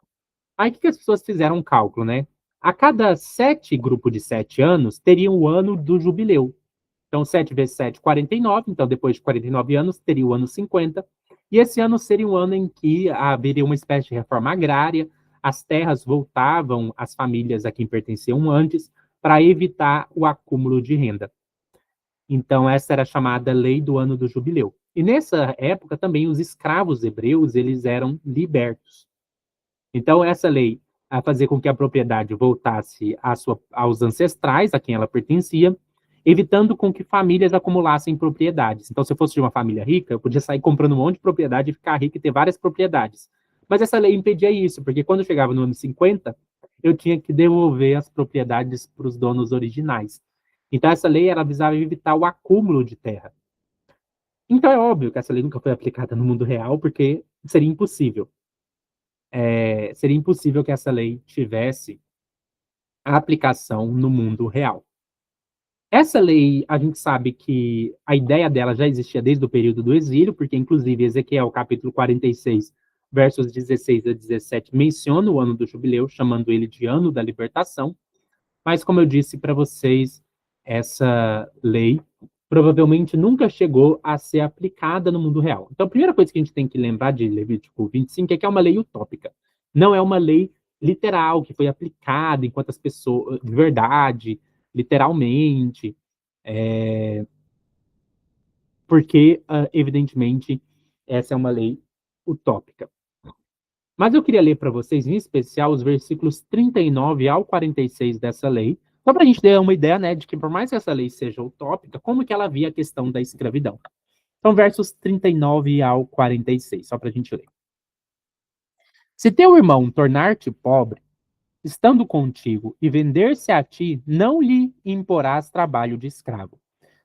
Aí o que as pessoas fizeram um cálculo, né? A cada 7 grupos de 7 anos, teria o ano do jubileu. Então, 7 vezes 7, 49. Então, depois de 49 anos, teria o ano 50. E esse ano seria um ano em que haveria uma espécie de reforma agrária, as terras voltavam às famílias a quem pertenciam antes, para evitar o acúmulo de renda. Então, essa era a chamada lei do ano do jubileu. E nessa época também os escravos hebreus, eles eram libertos. Então, essa lei a fazer com que a propriedade voltasse aos ancestrais, a quem ela pertencia, evitando com que famílias acumulassem propriedades. Então, se eu fosse de uma família rica, eu podia sair comprando um monte de propriedade e ficar rico e ter várias propriedades. Mas essa lei impedia isso, porque quando eu chegava no ano 50, eu tinha que devolver as propriedades para os donos originais. Então, essa lei era visava evitar o acúmulo de terra. Então, é óbvio que essa lei nunca foi aplicada no mundo real, porque seria impossível. Seria impossível que essa lei tivesse a aplicação no mundo real. Essa lei, a gente sabe que a ideia dela já existia desde o período do exílio, porque, inclusive, Ezequiel, capítulo 46, versos 16 a 17, menciona o ano do jubileu, chamando ele de ano da libertação. Mas, como eu disse para vocês, essa lei provavelmente nunca chegou a ser aplicada no mundo real. Então, a primeira coisa que a gente tem que lembrar de Levítico 25 é que é uma lei utópica. Não é uma lei literal, que foi aplicada enquanto as pessoas, de verdade, literalmente, porque, evidentemente, essa é uma lei utópica. Mas eu queria ler para vocês, em especial, os versículos 39 ao 46 dessa lei, só para a gente ter uma ideia, né, de que por mais que essa lei seja utópica, como que ela via a questão da escravidão. Então, versos 39 ao 46, só para a gente ler. Se teu irmão tornar-te pobre, estando contigo, e vender-se a ti, não lhe imporás trabalho de escravo.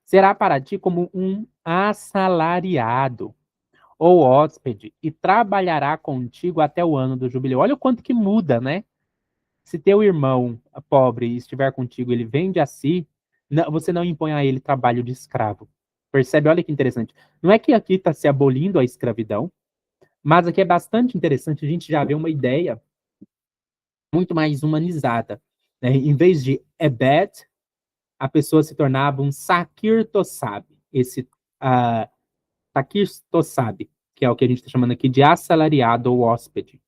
Será para ti como um assalariado ou hóspede, e trabalhará contigo até o ano do jubileu. Olha o quanto que muda, né? Se teu irmão pobre estiver contigo, ele vende a si, você não impõe a ele trabalho de escravo. Percebe? Olha que interessante. Não é que aqui está se abolindo a escravidão, mas aqui é bastante interessante a gente já ver uma ideia muito mais humanizada, né? Em vez de Ebed, a pessoa se tornava um Sakir Tossab. Esse Sakir Tossab, que é o que a gente está chamando aqui de assalariado ou hóspede.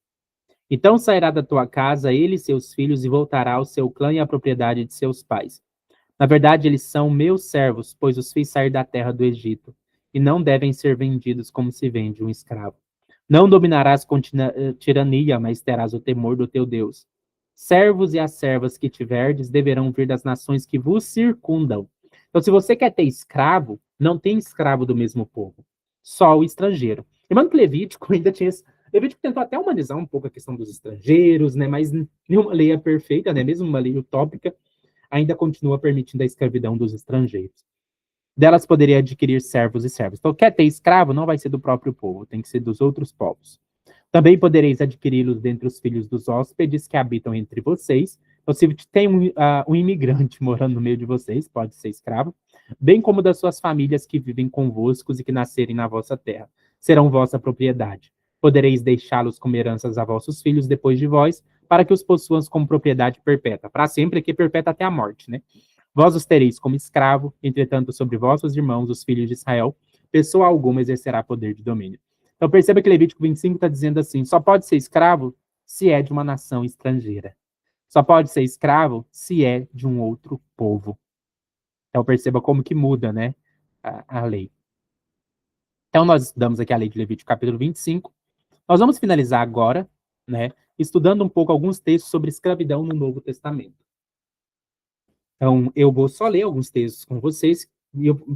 Então sairá da tua casa ele e seus filhos e voltará ao seu clã e à propriedade de seus pais. Na verdade, eles são meus servos, pois os fiz sair da terra do Egito, e não devem ser vendidos como se vende um escravo. Não dominarás com tirania, mas terás o temor do teu Deus. Servos e as servas que tiverdes deverão vir das nações que vos circundam. Então, se você quer ter escravo, não tem escravo do mesmo povo, só o estrangeiro. Lembrando que Levítico ainda tinha Levítico tentou até humanizar um pouco a questão dos estrangeiros, né? Mas nenhuma lei é perfeita, né? Mesmo uma lei utópica, ainda continua permitindo a escravidão dos estrangeiros. Delas poderia adquirir servos e servas. Então, quer ter escravo, não vai ser do próprio povo, tem que ser dos outros povos. Também podereis adquiri-los dentre os filhos dos hóspedes que habitam entre vocês. Então, se tem um imigrante morando no meio de vocês, pode ser escravo, bem como das suas famílias que vivem convosco e que nascerem na vossa terra. Serão vossa propriedade. Podereis deixá-los como heranças a vossos filhos depois de vós, para que os possuam como propriedade perpétua. Para sempre, que perpétua até a morte, né? Vós os tereis como escravo, entretanto, sobre vossos irmãos, os filhos de Israel, pessoa alguma exercerá poder de domínio. Então perceba que Levítico 25 está dizendo assim, só pode ser escravo se é de uma nação estrangeira. Só pode ser escravo se é de um outro povo. Então perceba como que muda, né, a lei. Então nós estudamos aqui a lei de Levítico capítulo 25. Nós vamos finalizar agora, né, estudando um pouco alguns textos sobre escravidão no Novo Testamento. Então, eu vou só ler alguns textos com vocês,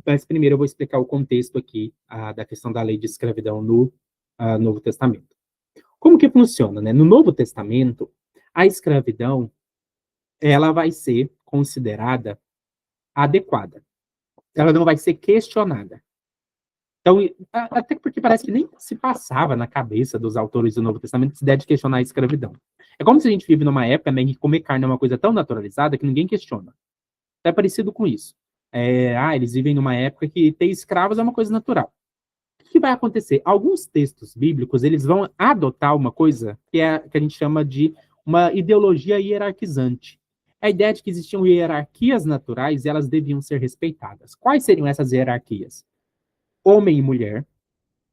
mas primeiro eu vou explicar o contexto aqui da questão da lei de escravidão no Novo Testamento. Como que funciona, né? No Novo Testamento, a escravidão, ela vai ser considerada adequada. Ela não vai ser questionada. Então, até porque parece que nem se passava na cabeça dos autores do Novo Testamento essa ideia de questionar a escravidão. É como se a gente vive numa época, né, em que comer carne é uma coisa tão naturalizada que ninguém questiona. É parecido com isso. Eles vivem numa época que ter escravos é uma coisa natural. O que vai acontecer? Alguns textos bíblicos, eles vão adotar uma coisa que a gente chama de uma ideologia hierarquizante. A ideia de que existiam hierarquias naturais e elas deviam ser respeitadas. Quais seriam essas hierarquias? Homem e mulher.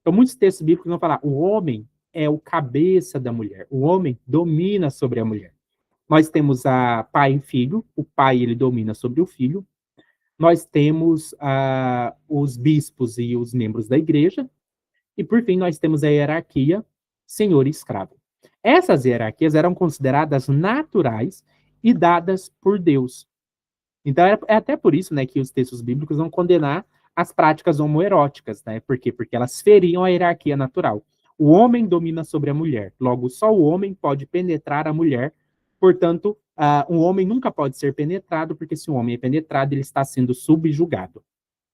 Então, muitos textos bíblicos vão falar: o homem é o cabeça da mulher, o homem domina sobre a mulher. Nós temos a pai e filho, o pai ele domina sobre o filho. Nós temos os bispos e os membros da igreja. E, por fim, nós temos a hierarquia senhor e escravo. Essas hierarquias eram consideradas naturais e dadas por Deus. Então, é até por isso, né, que os textos bíblicos vão condenar as práticas homoeróticas, né? Por quê? Porque elas feriam a hierarquia natural. O homem domina sobre a mulher, logo, só o homem pode penetrar a mulher, portanto, um homem nunca pode ser penetrado, porque se o homem é penetrado, ele está sendo subjugado.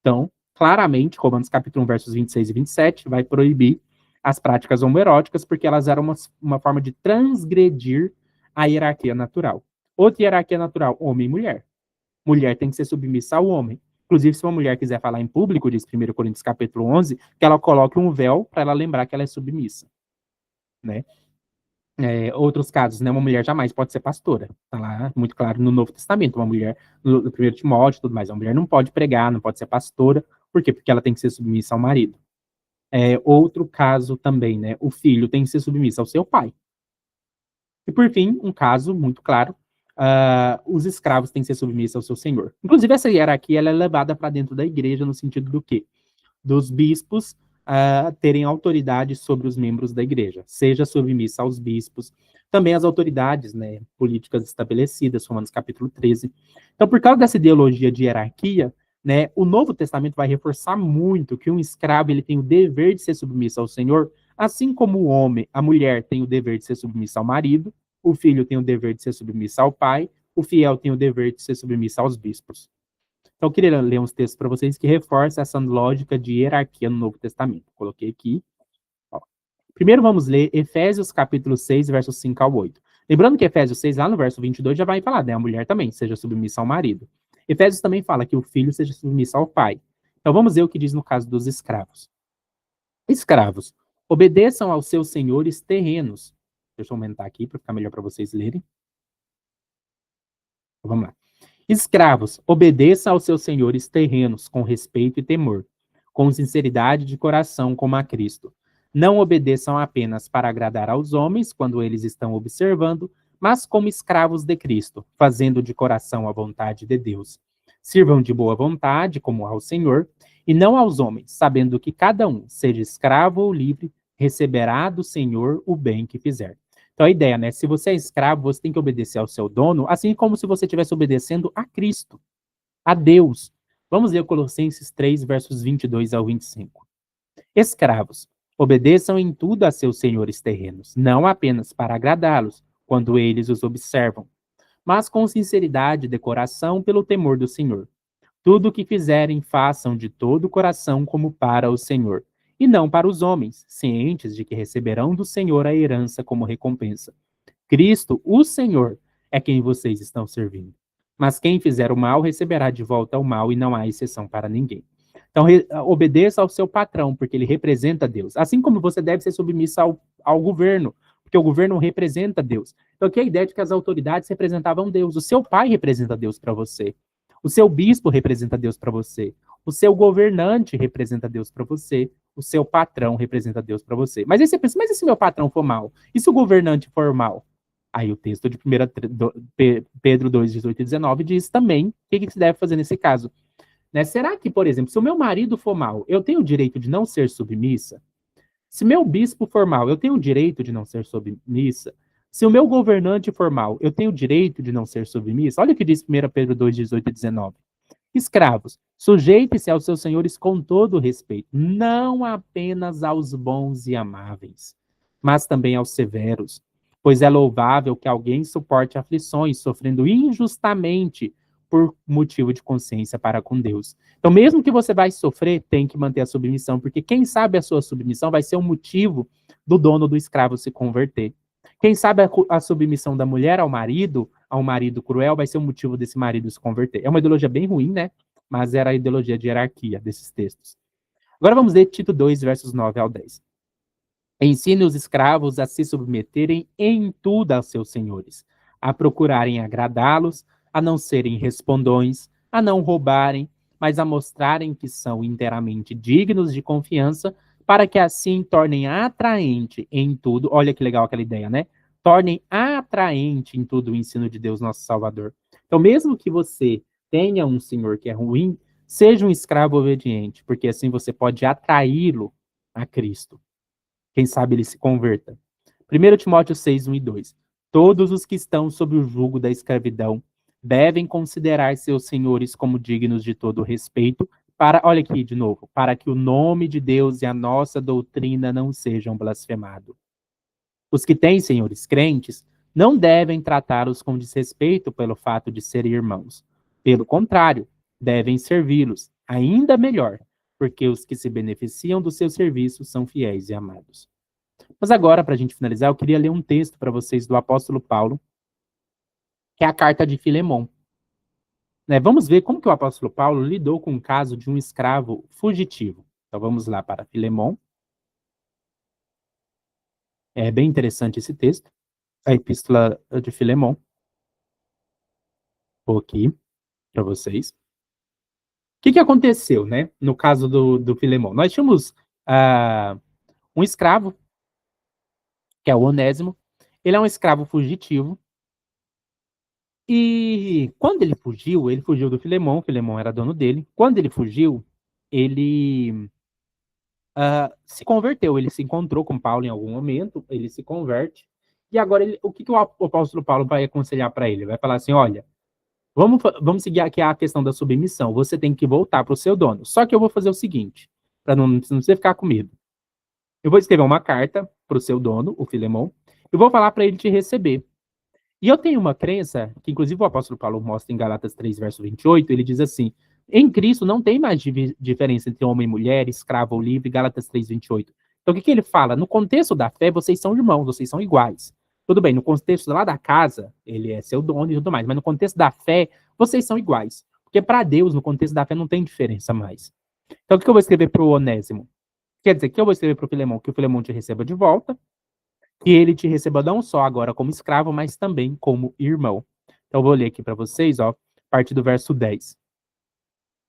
Então, claramente, Romanos capítulo 1, versos 26 e 27, vai proibir as práticas homoeróticas, porque elas eram uma forma de transgredir a hierarquia natural. Outra hierarquia natural, homem e mulher. Mulher tem que ser submissa ao homem. Inclusive, se uma mulher quiser falar em público, diz 1 Coríntios capítulo 11, que ela coloque um véu para ela lembrar que ela é submissa. Né? Outros casos, né, uma mulher jamais pode ser pastora. Está lá muito claro no Novo Testamento. Uma mulher, no 1 Timóteo e tudo mais, uma mulher não pode pregar, não pode ser pastora. Por quê? Porque ela tem que ser submissa ao marido. Outro caso também, né, o filho tem que ser submisso ao seu pai. E por fim, um caso muito claro, os escravos têm que ser submissos ao seu senhor. Inclusive, essa hierarquia ela é levada para dentro da igreja no sentido do quê? Dos bispos terem autoridade sobre os membros da igreja, seja submissa aos bispos, também as autoridades, né, políticas estabelecidas, Romanos capítulo 13. Então, por causa dessa ideologia de hierarquia, né, o Novo Testamento vai reforçar muito que um escravo ele tem o dever de ser submisso ao Senhor, assim como o homem, a mulher tem o dever de ser submissa ao marido, o filho tem o dever de ser submisso ao pai, o fiel tem o dever de ser submisso aos bispos. Então, eu queria ler uns textos para vocês que reforçam essa lógica de hierarquia no Novo Testamento. Coloquei aqui. Ó. Primeiro vamos ler Efésios capítulo 6, versos 5 ao 8. Lembrando que Efésios 6, lá no verso 22, já vai falar, né? A mulher também seja submissa ao marido. Efésios também fala que o filho seja submisso ao pai. Então, vamos ver o que diz no caso dos escravos. Escravos, obedeçam aos seus senhores terrenos. Deixa eu aumentar aqui para ficar melhor para vocês lerem. Então, vamos lá. Escravos, obedeçam aos seus senhores terrenos com respeito e temor, com sinceridade de coração como a Cristo. Não obedeçam apenas para agradar aos homens quando eles estão observando, mas como escravos de Cristo, fazendo de coração a vontade de Deus. Sirvam de boa vontade como ao Senhor, e não aos homens, sabendo que cada um, seja escravo ou livre, receberá do Senhor o bem que fizer. Então a ideia, né? Se você é escravo, você tem que obedecer ao seu dono, assim como se você estivesse obedecendo a Cristo, a Deus. Vamos ler Colossenses 3, versos 22 ao 25. Escravos, obedeçam em tudo a seus senhores terrenos, não apenas para agradá-los, quando eles os observam, mas com sinceridade de coração pelo temor do Senhor. Tudo o que fizerem, façam de todo o coração como para o Senhor, e não para os homens, cientes de que receberão do Senhor a herança como recompensa. Cristo, o Senhor, é quem vocês estão servindo. Mas quem fizer o mal receberá de volta o mal, e não há exceção para ninguém. Então, obedeça ao seu patrão, porque ele representa Deus. Assim como você deve ser submissa ao governo, porque o governo representa Deus. Então, aqui é a ideia de que as autoridades representavam Deus. O seu pai representa Deus para você. O seu bispo representa Deus para você. O seu governante representa Deus para você. O seu patrão representa Deus para você. Mas aí você pensa, mas e se meu patrão for mal? E se o governante for mal? Aí o texto de 1 Pedro 2, 18 e 19 diz também o que se deve fazer nesse caso. Né? Será que, por exemplo, se o meu marido for mal, eu tenho o direito de não ser submissa? Se meu bispo for mal, eu tenho o direito de não ser submissa? Se o meu governante for mal, eu tenho o direito de não ser submissa? Olha o que diz 1 Pedro 2, 18 e 19. Escravos, sujeitem-se aos seus senhores com todo respeito, não apenas aos bons e amáveis, mas também aos severos, pois é louvável que alguém suporte aflições, sofrendo injustamente por motivo de consciência para com Deus. Então, mesmo que você vai sofrer, tem que manter a submissão, porque quem sabe a sua submissão vai ser um motivo do dono do escravo se converter. Quem sabe a submissão da mulher ao marido, a um marido cruel, vai ser o motivo desse marido se converter. É uma ideologia bem ruim, né? mas era a ideologia de hierarquia desses textos. Agora vamos ler Tito 2, versos 9 ao 10. Ensine os escravos a se submeterem em tudo aos seus senhores, a procurarem agradá-los, a não serem respondões, a não roubarem, mas a mostrarem que são inteiramente dignos de confiança, para que assim tornem atraente em tudo. Olha que legal aquela ideia, né? Tornem atraente em tudo o ensino de Deus, nosso Salvador. Então, mesmo que você tenha um senhor que é ruim, seja um escravo obediente, porque assim você pode atraí-lo a Cristo. Quem sabe ele se converta. 1 Timóteo 6, 1 e 2. Todos os que estão sob o jugo da escravidão devem considerar seus senhores como dignos de todo respeito, para, olha aqui de novo, para que o nome de Deus e a nossa doutrina não sejam blasfemados. Os que têm senhores crentes não devem tratá-los com desrespeito pelo fato de serem irmãos. Pelo contrário, devem servi-los, ainda melhor, porque os que se beneficiam do seu serviço são fiéis e amados. Mas agora, para a gente finalizar, eu queria ler um texto para vocês do apóstolo Paulo, que é a carta de Filemon. Né, vamos ver como que o apóstolo Paulo lidou com o caso de um escravo fugitivo. Então vamos lá para Filemon. É bem interessante esse texto, a epístola de Filemon. Vou aqui para vocês. O que aconteceu, né, no caso do Filemon? Nós tínhamos um escravo, que é o Onésimo. Ele é um escravo fugitivo. E quando ele fugiu do Filemon, o Filemon era dono dele. Quando ele fugiu, ele se converteu, ele se encontrou com Paulo em algum momento, ele se converte. E agora, o que o apóstolo Paulo vai aconselhar para ele? Vai falar assim, olha, vamos seguir aqui a questão da submissão. Você tem que voltar para o seu dono. Só que eu vou fazer o seguinte, para não você ficar com medo. Eu vou escrever uma carta para o seu dono, o Filemon, e vou falar para ele te receber. E eu tenho uma crença, que inclusive o apóstolo Paulo mostra em Galatas 3, verso 28, ele diz assim, em Cristo não tem mais diferença entre homem e mulher, escravo ou livre, Galatas 3, 28. Então o que ele fala? No contexto da fé, vocês são irmãos, vocês são iguais. Tudo bem, no contexto lá da casa, ele é seu dono e tudo mais, mas no contexto da fé, vocês são iguais. Porque para Deus, no contexto da fé, não tem diferença mais. Então o que eu vou escrever para o Onésimo? Quer dizer, que eu vou escrever para o Filemão, que o Filemão te receba de volta, que ele te receba não só agora como escravo, mas também como irmão. Então, eu vou ler aqui para vocês, ó, a partir do verso 10.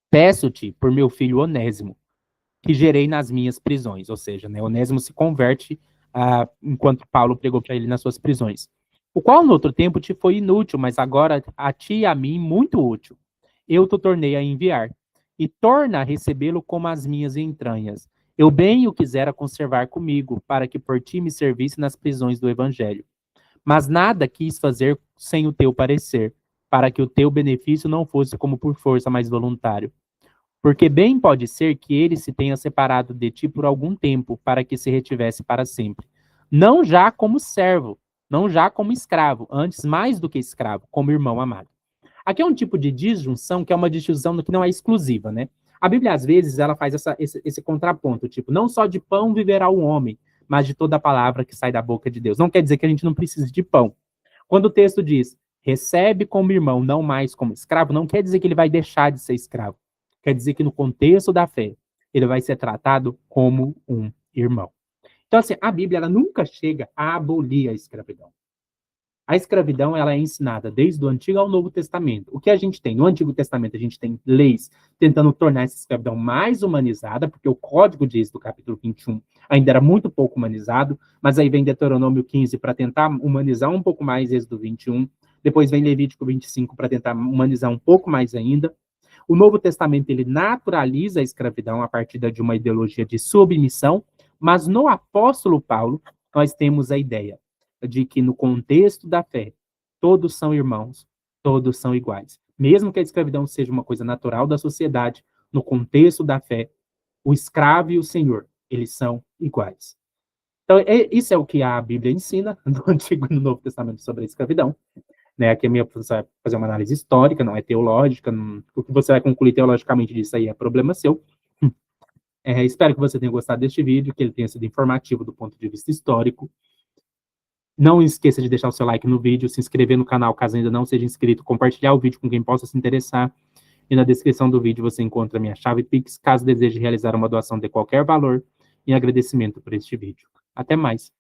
Peço-te por meu filho Onésimo, que gerei nas minhas prisões. Ou seja, né, Onésimo se converte enquanto Paulo pregou para ele nas suas prisões. O qual no outro tempo te foi inútil, mas agora a ti e a mim muito útil. Eu te tornei a enviar, e torna a recebê-lo como as minhas entranhas. Eu bem o quisera conservar comigo, para que por ti me servisse nas prisões do evangelho. Mas nada quis fazer sem o teu parecer, para que o teu benefício não fosse como por força, mas voluntário. Porque bem pode ser que ele se tenha separado de ti por algum tempo, para que se retivesse para sempre. Não já como servo, não já como escravo, antes mais do que escravo, como irmão amado. Aqui é um tipo de disjunção que é uma disjunção que não é exclusiva, né? A Bíblia, às vezes, ela faz esse contraponto, tipo, não só de pão viverá o homem, mas de toda a palavra que sai da boca de Deus. Não quer dizer que a gente não precise de pão. Quando o texto diz, recebe como irmão, não mais como escravo, não quer dizer que ele vai deixar de ser escravo. Quer dizer que no contexto da fé, ele vai ser tratado como um irmão. Então, assim, a Bíblia, ela nunca chega a abolir a escravidão. A escravidão, ela é ensinada desde o Antigo ao Novo Testamento. O que a gente tem? No Antigo Testamento, a gente tem leis tentando tornar essa escravidão mais humanizada, porque o Código de Êxodo, capítulo 21, ainda era muito pouco humanizado, mas aí vem Deuteronômio 15 para tentar humanizar um pouco mais Êxodo 21, depois vem Levítico 25 para tentar humanizar um pouco mais ainda. O Novo Testamento, ele naturaliza a escravidão a partir de uma ideologia de submissão, mas no apóstolo Paulo, nós temos a ideia de que no contexto da fé, todos são irmãos, todos são iguais. Mesmo que a escravidão seja uma coisa natural da sociedade, no contexto da fé, o escravo e o senhor, eles são iguais. Então, isso é o que a Bíblia ensina, no Antigo e no Novo Testamento, sobre a escravidão. Né? Aqui a minha professora vai fazer uma análise histórica, não é teológica. O que você vai concluir teologicamente disso aí é problema seu. Espero que você tenha gostado deste vídeo, que ele tenha sido informativo do ponto de vista histórico. Não esqueça de deixar o seu like no vídeo, se inscrever no canal caso ainda não seja inscrito, compartilhar o vídeo com quem possa se interessar. e na descrição do vídeo você encontra minha chave Pix, caso deseje realizar uma doação de qualquer valor, em agradecimento por este vídeo. Até mais!